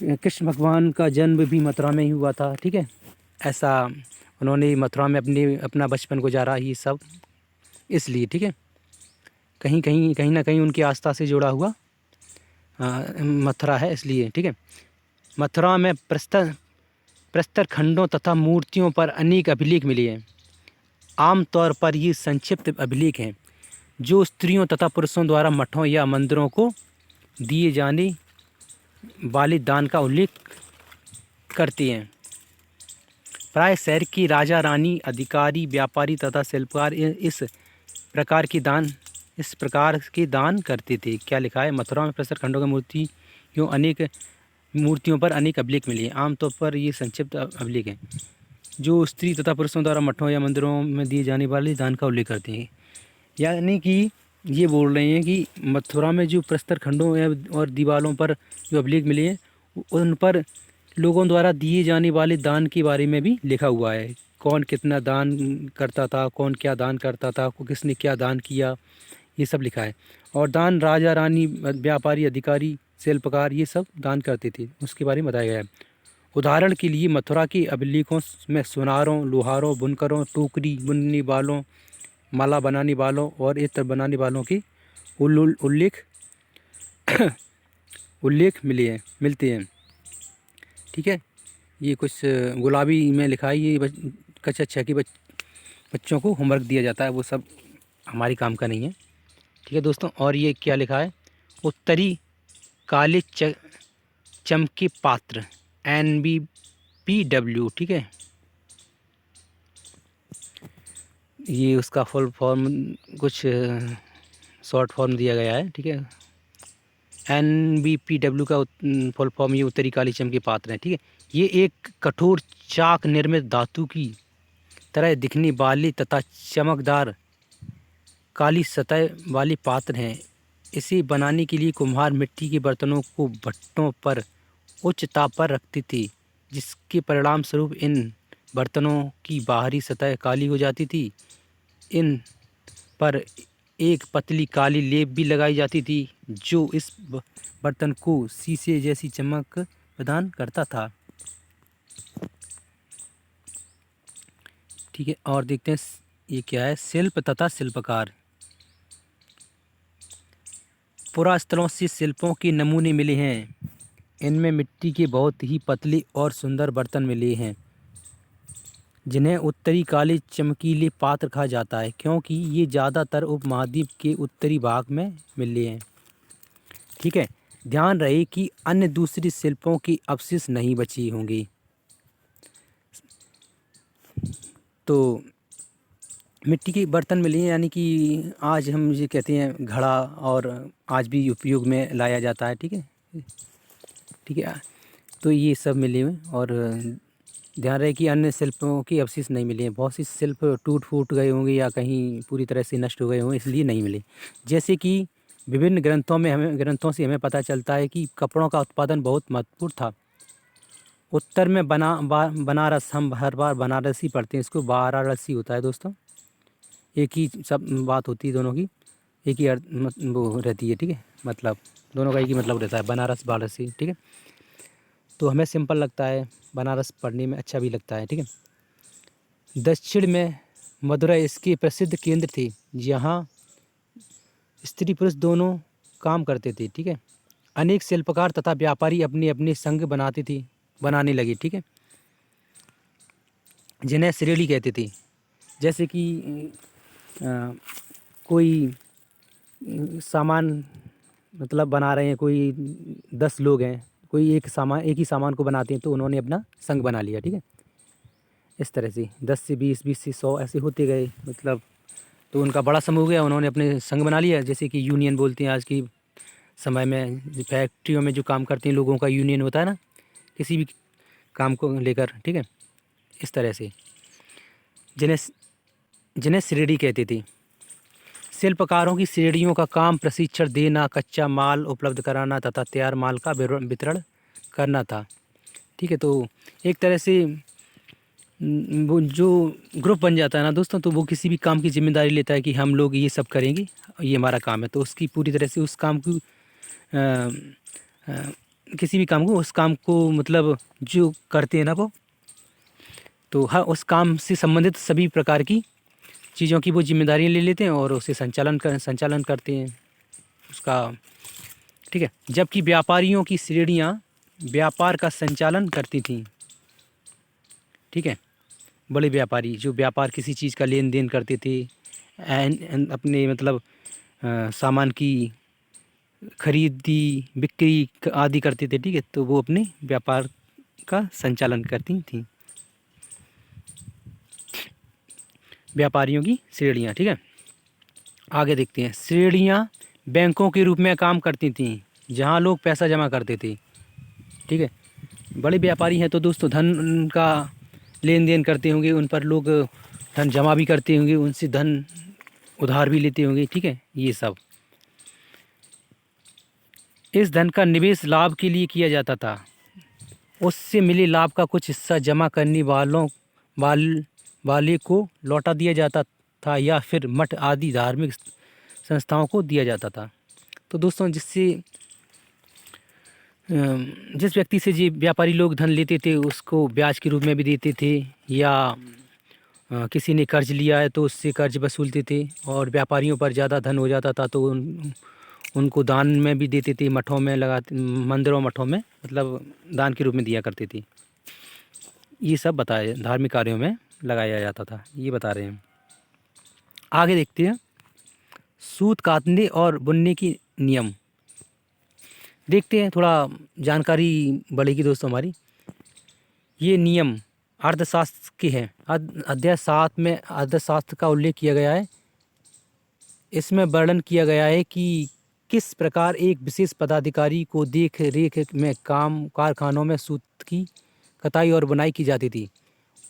S1: कृष्ण भगवान का जन्म भी मथुरा में ही हुआ था। ठीक है, ऐसा उन्होंने मथुरा में अपना बचपन गुजारा, ये सब इसलिए। ठीक है, कहीं ना कहीं उनकी आस्था से जुड़ा हुआ मथुरा है, इसलिए। ठीक है, मथुरा में प्रस्तर खंडों तथा मूर्तियों पर अनेक अभिलेख मिले हैं। आमतौर पर ये संक्षिप्त अभिलेख हैं जो स्त्रियों तथा पुरुषों द्वारा मठों या मंदिरों को दिए जाने वाले दान का उल्लेख करते हैं। प्राय शहर के राजा, रानी, अधिकारी, व्यापारी तथा शिल्पकार इस प्रकार के दान करते थे। क्या लिखा है? मथुरा में प्रस्तर खंडों की मूर्तियों पर अनेक अभिलेख मिले हैं। आमतौर पर ये संक्षिप्त अभिलेख हैं जो स्त्री तथा पुरुषों द्वारा मठों या मंदिरों में दिए जाने वाले दान का उल्लेख करते हैं। यानी कि ये बोल रहे हैं कि मथुरा में जो प्रस्तर खंडों और दीवारों पर जो अभिलेख मिले हैं, उन पर लोगों द्वारा दिए जाने वाले दान के बारे में भी लिखा हुआ है। कौन कितना दान करता था, कौन क्या दान करता था, किसने क्या दान किया, ये सब लिखा है। और दान राजा, रानी, व्यापारी, अधिकारी, शिल्पकार ये सब दान करते थे, उसके बारे में बताया गया है। उदाहरण के लिए मथुरा के अभिलेखों में सुनारों, लोहारों, बुनकरों, टोकरी बुनने वालों, माला बनाने वालों और इत्र बनाने वालों के उल्लेख मिलते हैं। ठीक है, ये कुछ गुलाबी में लिखा है, ये कक्षा 6 के बच्चों को होमवर्क दिया जाता है, वो सब हमारी काम का नहीं है। ठीक है दोस्तों, और ये क्या लिखा है? उत्तरी काले चमके पात्र NBPW। ठीक है, ये उसका फुल फॉर्म कुछ शॉर्ट फॉर्म दिया गया है। ठीक है, NBPW का फुल फॉर्म ये उत्तरी काली चमके पात्र है। ठीक है, ये एक कठोर चाक निर्मित धातु की तरह दिखने वाले तथा चमकदार काली सतह वाले पात्र हैं। इसे बनाने के लिए कुम्हार मिट्टी के बर्तनों को भट्टों पर उच्च ताप पर रखते थे, जिसके परिणाम स्वरूप इन बर्तनों की बाहरी सतह काली हो जाती थी। इन पर एक पतली काली लेप भी लगाई जाती थी जो इस बर्तन को शीशे जैसी चमक प्रदान करता था। ठीक है, और देखते हैं ये क्या है? शिल्प तथा शिल्पकार। पुरास्थलों से शिल्पों के नमूने मिले हैं। इनमें मिट्टी के बहुत ही पतले और सुंदर बर्तन मिले हैं जिन्हें उत्तरी काले चमकीले पात्र कहा जाता है, क्योंकि ये ज़्यादातर उपमहाद्वीप के उत्तरी भाग में मिले हैं। ठीक है, ध्यान रहे कि अन्य दूसरे शिल्पों के अवशेष नहीं बचे होंगे। तो मिट्टी के बर्तन मिले हैं, यानी कि आज हम ये कहते हैं घड़ा, और आज भी उपयोग में लाया जाता है। ठीक है, ठीक है, तो ये सब मिले हुए। और ध्यान रहे कि अन्य शिल्पों के अवशेष नहीं मिले हैं। बहुत सी शिल्प टूट फूट गए होंगे या कहीं पूरी तरह से नष्ट हो गए होंगे, इसलिए नहीं मिले। जैसे कि विभिन्न ग्रंथों से हमें पता चलता है कि कपड़ों का उत्पादन बहुत महत्वपूर्ण था। उत्तर में बनारस, हम हर बार बनारसी पढ़ते हैं, इसको वाराणसी होता है दोस्तों। एक ही सब बात होती है, दोनों की एक ही अर्थ वो रहती है। ठीक है, मतलब दोनों का एक ही मतलब रहता है, बनारस वाराणसी। ठीक है, तो हमें सिंपल लगता है, बनारस पढ़ने में अच्छा भी लगता है। ठीक है, दक्षिण में मदुरै इसके प्रसिद्ध केंद्र थे, जहाँ स्त्री पुरुष दोनों काम करते थे। ठीक है, अनेक शिल्पकार तथा व्यापारी अपने अपने संघ बनाने लगे। ठीक है, जिन्हें श्रेणी कहते थे। जैसे कि कोई सामान मतलब बना रहे हैं, कोई 10 लोग हैं, कोई एक ही सामान को बनाते हैं, तो उन्होंने अपना संघ बना लिया। ठीक है, इस तरह से 10 से 20, 20 से 100 ऐसे होते गए, मतलब तो उनका बड़ा समूह हो गया, उन्होंने अपने संघ बना लिया। जैसे कि यूनियन बोलते हैं आज की समय में, फैक्ट्रियों में जो काम करते हैं लोगों का यूनियन होता है ना, किसी भी काम को लेकर। ठीक है, इस तरह से जिन्हें जिन्हें श्रेणी कहती थी। शिल्पकारों की श्रेणियों का काम प्रशिक्षण देना, कच्चा माल उपलब्ध कराना तथा तैयार माल का वितरण करना था। ठीक है, तो एक तरह से वो जो ग्रुप बन जाता है ना दोस्तों, तो वो किसी भी काम की जिम्मेदारी लेता है कि हम लोग ये सब करेंगे, ये हमारा काम है। तो उसकी पूरी तरह से उस काम को किसी भी काम को, उस काम को मतलब जो करते हैं ना वो, तो हर उस काम से संबंधित सभी प्रकार की चीज़ों की वो जिम्मेदारियाँ ले लेते हैं और उसे संचालन करते हैं उसका। ठीक है, जबकि व्यापारियों की श्रेणियाँ व्यापार का संचालन करती थीं। ठीक है, बड़े व्यापारी जो व्यापार किसी चीज़ का लेन देन करते थे, अपने मतलब सामान की खरीदी बिक्री आदि करते थे। ठीक है, तो वो अपने व्यापार का संचालन करती थीं, व्यापारियों की श्रेणियाँ। ठीक है, आगे देखते हैं। श्रेणियाँ बैंकों के रूप में काम करती थीं, जहाँ लोग पैसा जमा करते थे। ठीक है, बड़े व्यापारी हैं तो दोस्तों धन का लेन देन करते होंगे, उन पर लोग धन जमा भी करते होंगे, उनसे धन उधार भी लेते होंगे। ठीक है, ये सब इस धन का निवेश लाभ के लिए किया जाता था। उससे मिले लाभ का कुछ हिस्सा जमा करने वाले को लौटा दिया जाता था या फिर मठ आदि धार्मिक संस्थाओं को दिया जाता था। तो दोस्तों जिस व्यक्ति से जी व्यापारी लोग धन लेते थे उसको ब्याज के रूप में भी देते थे, या किसी ने कर्ज लिया है तो उससे कर्ज वसूलते थे, और व्यापारियों पर ज़्यादा धन हो जाता था तो उनको दान में भी देते थे, मठों में लगाते, मंदिरों मठों में मतलब दान के रूप में दिया करते थे। ये सब बताए धार्मिक कार्यों में लगाया जाता था, ये बता रहे हैं। आगे देखते हैं, सूत काटने और बुनने की नियम देखते हैं, थोड़ा जानकारी बढ़ेगी दोस्तों हमारी। ये नियम अर्थशास्त्र के हैं। अध्याय 7 में अर्थशास्त्र का उल्लेख किया गया है। इसमें वर्णन किया गया है कि किस प्रकार एक विशेष पदाधिकारी को देख रेख में कारखानों में सूत की कताई और बुनाई की जाती थी।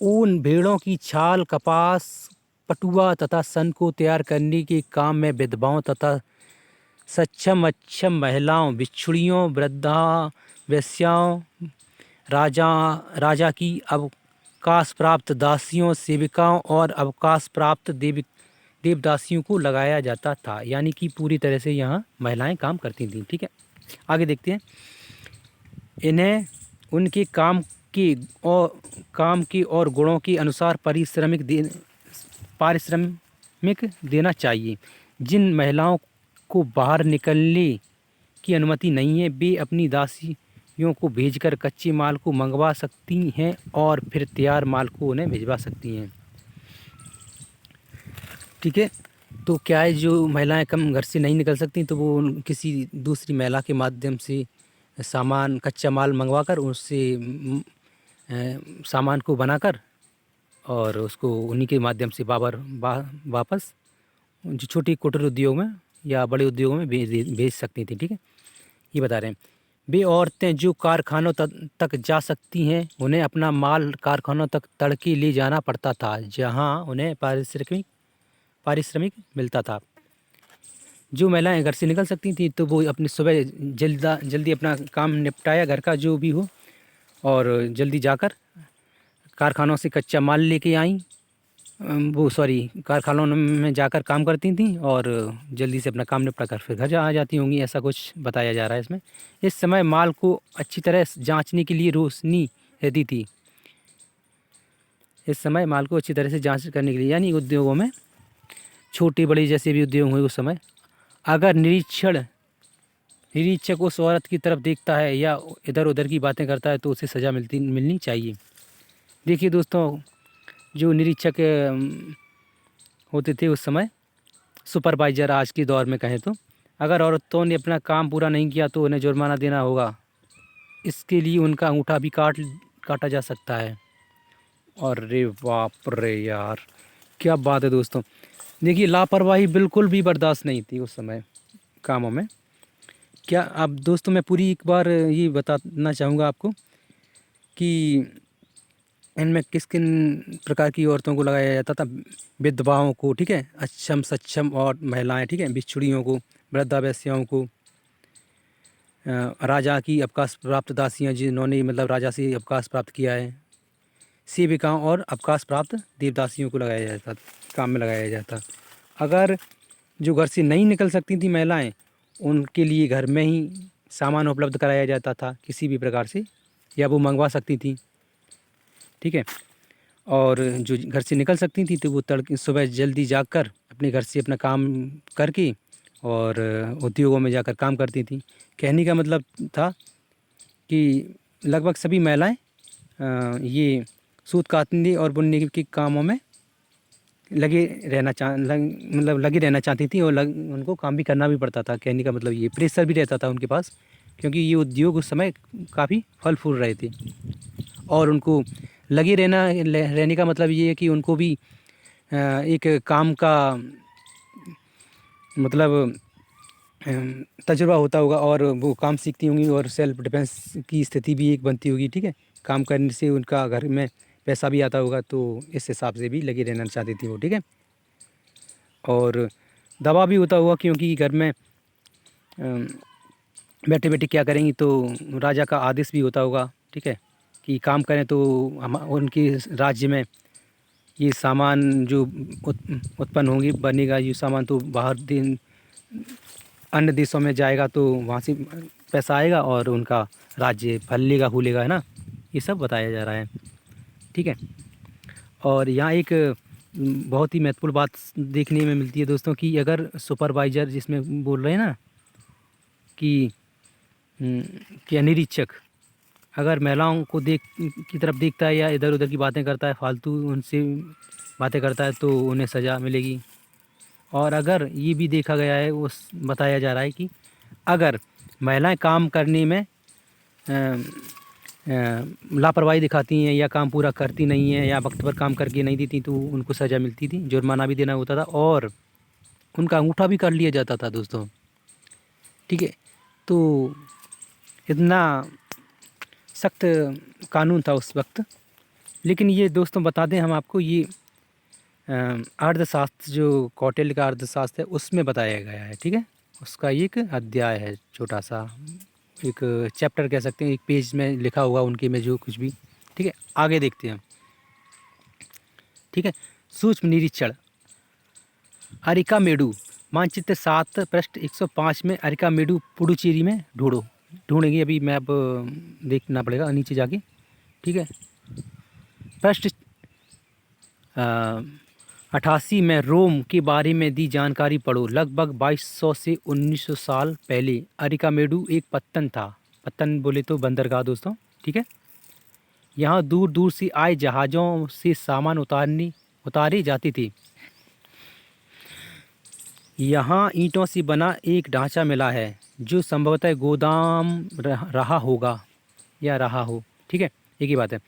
S1: ऊन, भेड़ों की छाल, कपास, पटुआ तथा सन को तैयार करने के काम में विधवाओं तथा सक्षम अक्षम महिलाओं, बिच्छुड़ियों, वृद्धा, वेश्याओं, राजा की अवकाश प्राप्त दासियों, सेविकाओं और अवकाश प्राप्त देवदासियों को लगाया जाता था। यानी कि पूरी तरह से यहाँ महिलाएं काम करती थीं। ठीक है, आगे देखते हैं। इन्हें उनके काम के और गुणों के अनुसार पारिश्रमिक देना चाहिए। जिन महिलाओं को बाहर निकलने की अनुमति नहीं है वे अपनी दासियों को भेजकर कच्चे माल को मंगवा सकती हैं और फिर तैयार माल को उन्हें भिजवा सकती हैं। ठीक है, तो क्या है, जो महिलाएं कम घर से नहीं निकल सकती तो वो किसी दूसरी महिला के माध्यम से सामान, कच्चा माल मंगवा कर उससे सामान को बनाकर और उसको उन्हीं के माध्यम से वापस जो छोटी कुटीर उद्योग में या बड़े उद्योगों में भेज सकती थी। ठीक है, ये बता रहे हैं। वे औरतें जो कारखानों तक जा सकती हैं उन्हें अपना माल कारखानों तक तड़के ले जाना पड़ता था, जहां उन्हें पारिश्रमिक मिलता था। जो महिलाएं घर से निकल सकती थी तो वो अपनी सुबह जल्दी अपना काम निपटाया घर का जो भी हो, और जल्दी जाकर कारखानों से कच्चा माल लेके आईं, कारखानों में जाकर काम करती थीं और जल्दी से अपना काम निपटा कर फिर घर आ जाती होंगी, ऐसा कुछ बताया जा रहा है इसमें। इस समय माल को अच्छी तरह जांचने के लिए रोशनी रहती थी। इस समय माल को अच्छी तरह से जांच करने के लिए, यानी उद्योगों में छोटे बड़े जैसे भी उद्योग हुए उस समय, अगर निरीक्षक उस औरत की तरफ देखता है या इधर उधर की बातें करता है तो उसे सज़ा मिलनी चाहिए। देखिए दोस्तों, जो निरीक्षक होते थे उस समय, सुपरवाइज़र आज के दौर में कहें तो, अगर औरतों ने अपना काम पूरा नहीं किया तो उन्हें जुर्माना देना होगा। इसके लिए उनका अंगूठा भी काटा जा सकता है। अरे बाप रे यार, क्या बात है दोस्तों। देखिए, लापरवाही बिल्कुल भी बर्दाश्त नहीं थी उस समय कामों में। क्या अब दोस्तों मैं पूरी एक बार ये बताना चाहूँगा आपको कि इनमें किस किन प्रकार की औरतों को लगाया जाता था? विधवाओं को, ठीक है, अक्षम सक्षम और महिलाएं, ठीक है, बिछुड़ियों को, वृद्धावस्थियों को, राजा की अवकाश प्राप्त दासियां जिन्होंने मतलब राजा से अवकाश प्राप्त किया है, सेविकाओं और अवकाश प्राप्त देवदासियों को लगाया जाता, काम में लगाया जाता। अगर जो घर से नहीं निकल सकती थी महिलाएं, उनके लिए घर में ही सामान उपलब्ध कराया जाता था किसी भी प्रकार से, या वो मंगवा सकती थी, ठीक है। और जो घर से निकल सकती थी तो वो तड़के सुबह जल्दी जागकर अपने घर से अपना काम करके और उद्योगों में जाकर काम करती थी। कहने का मतलब था कि लगभग सभी महिलाएं ये सूत कातने और बुनने के कामों में मतलब लगी रहना चाहती थी, और उनको काम भी करना भी पड़ता था। कहने का मतलब ये प्रेशर भी रहता था उनके पास, क्योंकि ये उद्योग उस समय काफ़ी फल फूल रहे थे। और उनको लगे रहने का मतलब ये है कि उनको भी एक काम का मतलब तजुर्बा होता होगा, और वो काम सीखती होंगी, और सेल्फ डिफेंस की स्थिति भी एक बनती होगी, ठीक है। काम करने से उनका घर में पैसा भी आता होगा, तो इस हिसाब से भी लगी रहना चाहती थी वो, ठीक है। और दबाव भी होता होगा, क्योंकि घर में बैठे बैठे क्या करेंगी, तो राजा का आदेश भी होता होगा, ठीक है, कि काम करें। तो हम उनके राज्य में ये सामान जो उत्पन्न होंगी बनेगा, ये सामान तो बाहर दिन अन्य देशों में जाएगा, तो वहाँ से पैसा आएगा और उनका राज्य फलेगा फूलेगा, है ना। ये सब बताया जा रहा है, ठीक है। और यहाँ एक बहुत ही महत्वपूर्ण बात देखने में मिलती है दोस्तों, कि अगर सुपरवाइज़र जिसमें बोल रहे हैं ना कि निरीक्षक अगर महिलाओं को की तरफ देखता है या इधर उधर की बातें करता है, फालतू उनसे बातें करता है, तो उन्हें सज़ा मिलेगी। और अगर ये भी देखा गया है, उस बताया जा रहा है कि अगर महिलाएं काम करने में लापरवाही दिखाती हैं या काम पूरा करती नहीं हैं या वक्त पर काम करके नहीं देती, तो उनको सज़ा मिलती थी, जुर्माना भी देना होता था, और उनका अंगूठा भी कर लिया जाता था दोस्तों, ठीक है। तो इतना सख्त कानून था उस वक्त। लेकिन ये दोस्तों बता दें हम आपको, ये अर्थशास्त्र जो कौटिल्य का अर्थशास्त्र है उसमें बताया गया है, ठीक है। उसका एक अध्याय है, छोटा सा एक चैप्टर कह सकते हैं, एक पेज में लिखा हुआ उनके में जो कुछ भी, ठीक है। आगे देखते हैं, ठीक है। सूक्ष्म निरीक्षण अरिकामेडु मानचित्र 7 पृष्ठ 105 में अरिकामेडु पुडुचेरी में ढूंढेंगे। अभी मैप देखना पड़ेगा नीचे जाके, ठीक है। पृष्ठ 88 में रोम के बारे में दी जानकारी पढ़ो। लगभग 2200 से 1900 साल पहले अरिकामेडु एक पत्तन था। पत्तन बोले तो बंदरगाह दोस्तों, ठीक है। यहाँ दूर दूर से आए जहाज़ों से सामान उतारे जाते थे। यहाँ ईंटों से बना एक ढांचा मिला है जो संभवतः गोदाम रहा होगा या रहा हो, ठीक है, एक ही बात है।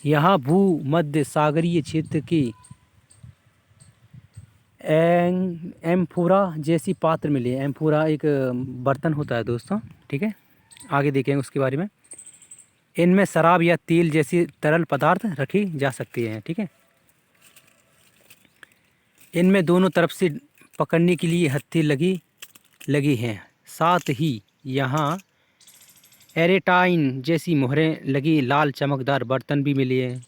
S1: यहाँ भूमध्य सागरीय क्षेत्र की एम्फोरा जैसी पात्र मिले। एम्फोरा एक बर्तन होता है दोस्तों, ठीक है। आगे देखेंगे उसके बारे में। इनमें शराब या तेल जैसे तरल पदार्थ रखे जा सकते हैं, ठीक है। इनमें दोनों तरफ से पकड़ने के लिए हत्थे लगे हैं। साथ ही यहाँ एरेटाइन जैसी मोहरें लगी लाल चमकदार बर्तन भी मिले हैं।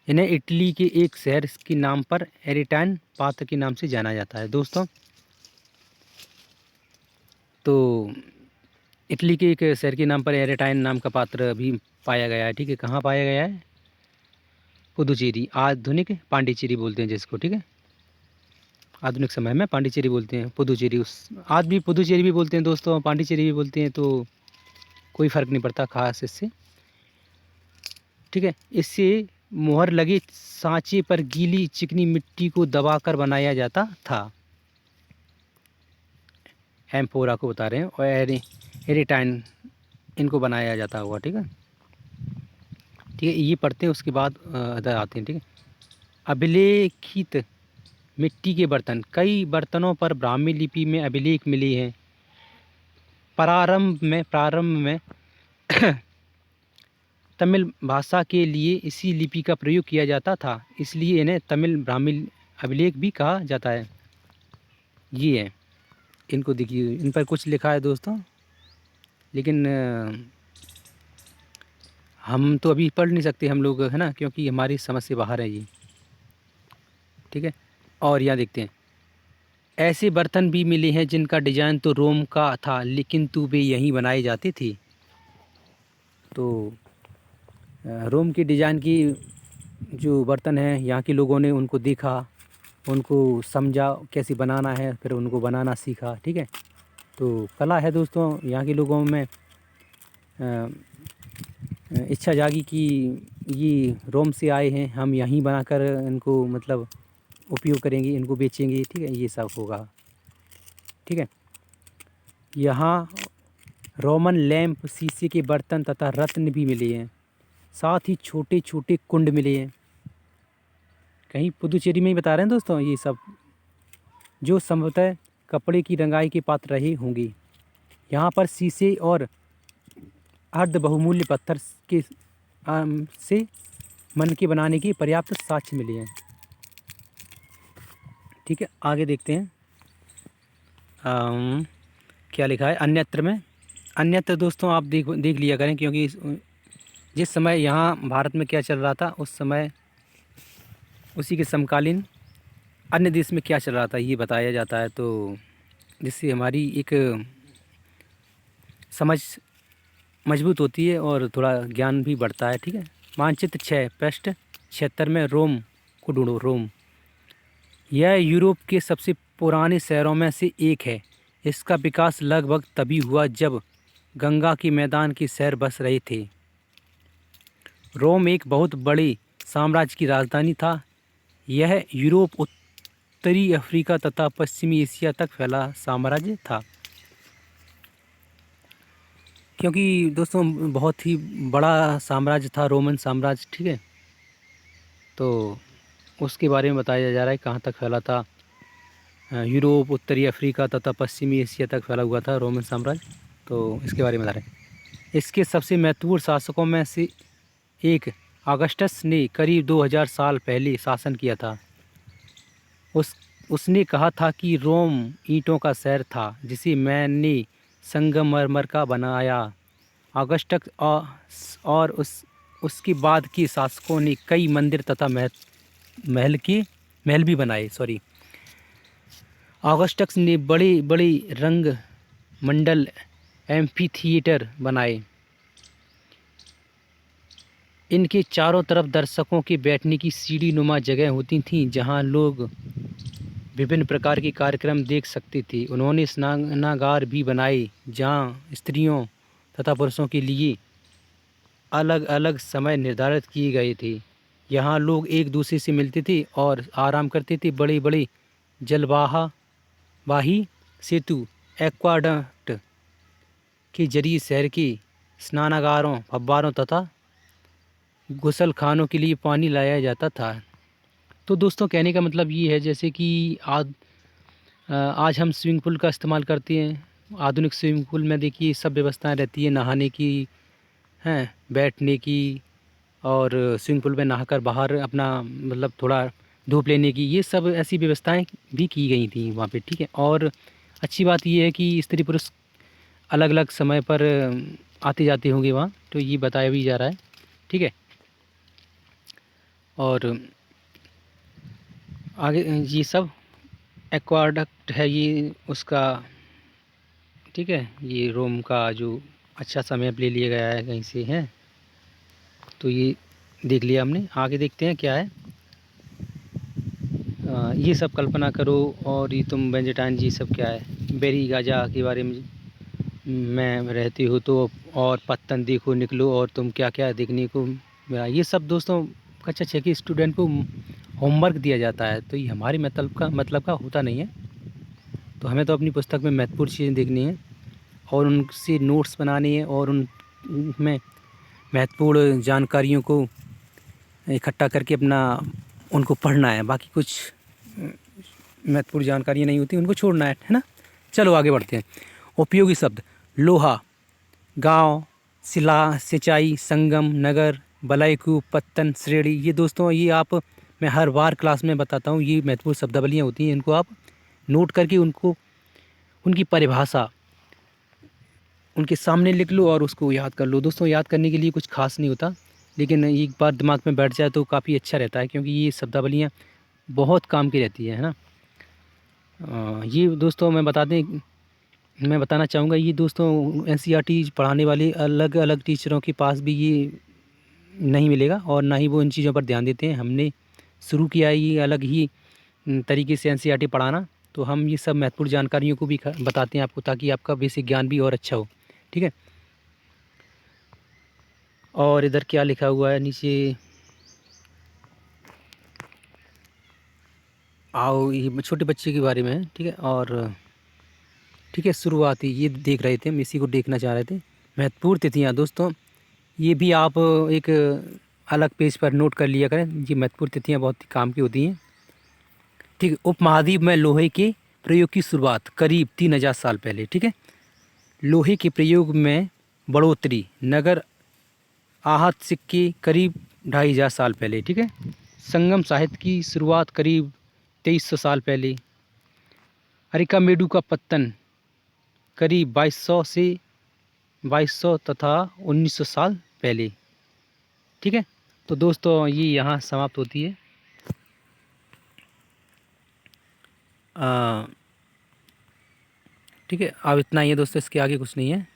S1: इन्हें इटली के एक शहर के नाम पर एरेटाइन पात्र के नाम से जाना जाता है दोस्तों। तो इटली के एक शहर के नाम पर एरेटाइन नाम का पात्र भी पाया गया है, ठीक है। कहाँ पाया गया है? पुदुचेरी, आधुनिक पांडिचेरी बोलते हैं जिसको, ठीक है। आधुनिक समय में पांडिचेरी बोलते हैं, पुदुचेरी उस आज भी पुदुचेरी भी बोलते हैं दोस्तों, पांडिचेरी भी बोलते हैं, तो कोई फ़र्क नहीं पड़ता खास इससे, ठीक है। इससे मोहर लगे सांचे पर गीली चिकनी मिट्टी को दबाकर बनाया जाता था। एम्फोरा को बता रहे हैं, और एरेटाइन इनको बनाया जाता हुआ, ठीक है। ठीक है, ये पढ़ते हैं, उसके बाद अदर आते हैं, ठीक है। अभिलेखित मिट्टी के बर्तन। कई बर्तनों पर ब्राह्मी लिपि में अभिलेख मिले हैं। प्रारंभ में तमिल भाषा के लिए इसी लिपि का प्रयोग किया जाता था, इसलिए इन्हें तमिल ब्राह्मी अभिलेख भी कहा जाता है। ये है, इनको देखिए, इन पर कुछ लिखा है दोस्तों, लेकिन हम तो अभी पढ़ नहीं सकते हम लोग, है ना, क्योंकि हमारी समझ से बाहर है ये। ठीक है, और यहाँ देखते हैं, ऐसे बर्तन भी मिले हैं जिनका डिजाइन तो रोम का था, लेकिन तो वे यहीं बनाए जाते थे। तो रोम की डिजाइन की जो बर्तन हैं, यहाँ के लोगों ने उनको देखा, उनको समझा कैसे बनाना है, फिर उनको बनाना सीखा। ठीक है, तो कला है दोस्तों, यहाँ के लोगों में इच्छा जागी कि ये रोम से आए हैं, हम यहीं बनाकर इनको मतलब उपयोग करेंगे, इनको बेचेंगे। ठीक है, ये सब होगा। ठीक है, यहाँ रोमन लैंप, शीशे के बर्तन तथा रत्न भी मिले हैं, साथ ही छोटे छोटे कुंड मिले हैं। कहीं पुदुचेरी में ही बता रहे हैं दोस्तों ये सब, जो संभवतः कपड़े की रंगाई के पात्र रहे होंगे। यहाँ पर शीशे और अर्ध बहुमूल्य पत्थर के से मन के बनाने की पर्याप्त साक्ष्य मिले हैं। ठीक है, आगे देखते हैं क्या लिखा है अन्यत्र में। अन्यत्र दोस्तों आप देख लिया करें, क्योंकि जिस समय यहाँ भारत में क्या चल रहा था उस समय उसी के समकालीन अन्य देश में क्या चल रहा था ये बताया जाता है, तो जिससे हमारी एक समझ मजबूत होती है और थोड़ा ज्ञान भी बढ़ता है। ठीक है, मानचित्र 6 पृष्ठ 76 में रोम को ढूंढो। रोम यह यूरोप के सबसे पुराने शहरों में से एक है। इसका विकास लगभग तभी हुआ जब गंगा के मैदान के शहर बस रहे थे। रोम एक बहुत बड़े साम्राज्य की राजधानी था। यह यूरोप, उत्तरी अफ्रीका तथा पश्चिमी एशिया तक फैला साम्राज्य था। क्योंकि दोस्तों बहुत ही बड़ा साम्राज्य था रोमन साम्राज्य। ठीक है, तो उसके बारे में बताया जा रहा है कहाँ तक फैला था। यूरोप, उत्तरी अफ्रीका तथा पश्चिमी एशिया तक फैला हुआ था रोमन साम्राज्य, तो इसके बारे में बता रहे हैं। इसके सबसे महत्वपूर्ण शासकों में से एक ऑगस्टस ने करीब 2000 साल पहले शासन किया था। उसने कहा था कि रोम ईंटों का शहर था जिसे मैंने संगमरमर का बनाया। ऑगस्टस और उसके बाद के शासकों ने कई मंदिर तथा महल भी बनाए। ऑगस्टस ने बड़े बड़े रंग मंडल एम्फी थिएटर बनाए। इनके चारों तरफ दर्शकों के बैठने की सीढ़ी नुमा जगह होती थीं जहां लोग विभिन्न प्रकार के कार्यक्रम देख सकते थे। उन्होंने स्नानागार भी बनाए जहां स्त्रियों तथा पुरुषों के लिए अलग अलग समय निर्धारित किए गए थे। यहाँ लोग एक दूसरे से मिलते थे और आराम करते थे। बड़े बड़े जलवाही सेतु एक्वाडक्ट के जरिए शहर के स्नानागारों, फव्वारों तथा गुसल खानों के लिए पानी लाया जाता था। तो दोस्तों कहने का मतलब ये है, जैसे कि आज हम स्विमिंग पूल का इस्तेमाल करते हैं। आधुनिक स्विमिंग पूल में देखिए सब व्यवस्थाएं रहती है, नहाने की, हैं, बैठने की, और स्विमिंग पूल में नहाकर बाहर अपना मतलब थोड़ा धूप लेने की, ये सब ऐसी व्यवस्थाएं भी की गई थी वहाँ पे। ठीक है, और अच्छी बात ये है कि स्त्री पुरुष अलग अलग समय पर आते जाते होंगे वहाँ, तो ये बताया भी जा रहा है। ठीक है, और आगे ये सब एक्वाडक्ट है ये उसका। ठीक है, ये रोम का जो अच्छा सा मैप ले लिया गया है कहीं से, है, तो ये देख लिया हमने। आगे देखते हैं क्या है। ये सब कल्पना करो और ये तुम बेंजाटाइन जी सब क्या है। बेरी गाजा के बारे में रहते हो तो, और पत्तन देखो निकलो और तुम क्या क्या देखने को मिला। ये सब दोस्तों कक्षा 6 के स्टूडेंट को होमवर्क दिया जाता है, तो ये हमारी मतलब का होता नहीं है। तो हमें तो अपनी पुस्तक में महत्वपूर्ण चीज़ें देखनी है और उनसे नोट्स बनाने हैं और उनमें महत्वपूर्ण जानकारियों को इकट्ठा करके अपना उनको पढ़ना है। बाकी कुछ महत्वपूर्ण जानकारियाँ नहीं होती, उनको छोड़ना है ना। चलो आगे बढ़ते हैं। उपयोगी शब्द: लोहा, गांव, शिला, सिंचाई, संगम, नगर, बलायकू, पत्तन, श्रेणी। ये दोस्तों ये आप मैं हर बार क्लास में बताता हूँ, ये महत्वपूर्ण शब्दावलियाँ होती हैं, इनको आप नोट करके उनको उनकी परिभाषा उनके सामने लिख लो और उसको याद कर लो। दोस्तों याद करने के लिए कुछ खास नहीं होता, लेकिन एक बार दिमाग में बैठ जाए तो काफ़ी अच्छा रहता है, क्योंकि ये शब्दावलियाँ बहुत काम की रहती है ना। ये दोस्तों मैं बताना चाहूँगा, ये दोस्तों एनसीईआरटी पढ़ाने वाले अलग अलग टीचरों के पास भी ये नहीं मिलेगा, और ना ही वो इन चीज़ों पर ध्यान देते हैं। हमने शुरू किया है ये अलग ही तरीके से एनसीईआरटी पढ़ाना, तो हम ये सब महत्वपूर्ण जानकारियों को भी बताते हैं आपको, ताकि आपका बेसिक ज्ञान भी और अच्छा हो, ठीक है। और इधर क्या लिखा हुआ है नीचे, आओ ये छोटे बच्चे के बारे में है, ठीक है। और ठीक है, शुरुआती ये देख रहे थे हम, इसी को देखना चाह रहे थे। महत्वपूर्ण तिथियाँ दोस्तों, ये भी आप एक अलग पेज पर नोट कर लिया करें। ये महत्वपूर्ण तिथियाँ बहुत ही काम की होती हैं, ठीक है। उपमहाद्वीप में लोहे के प्रयोग की शुरुआत करीब 3000 साल पहले, ठीक है। लोहे के प्रयोग में बढ़ोतरी, नगर आहत सिक्के करीब 2500 साल पहले, ठीक है। संगम साहित्य की शुरुआत करीब 2300 साल पहले। अरिकामेडू का पत्तन करीब 2200 से 2200 तथा 1900 साल पहले, ठीक है। तो दोस्तों ये यहाँ समाप्त होती है। ठीक है, अब इतना ही है दोस्तों, इसके आगे कुछ नहीं है।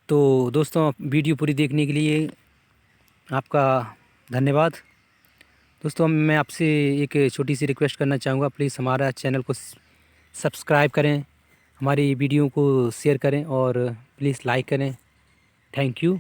S1: तो दोस्तों वीडियो पूरी देखने के लिए आपका धन्यवाद। दोस्तों मैं आपसे एक छोटी सी रिक्वेस्ट करना चाहूँगा, प्लीज़ हमारा चैनल को सब्सक्राइब करें, हमारी वीडियो को शेयर करें और प्लीज़ लाइक करें। Thank you.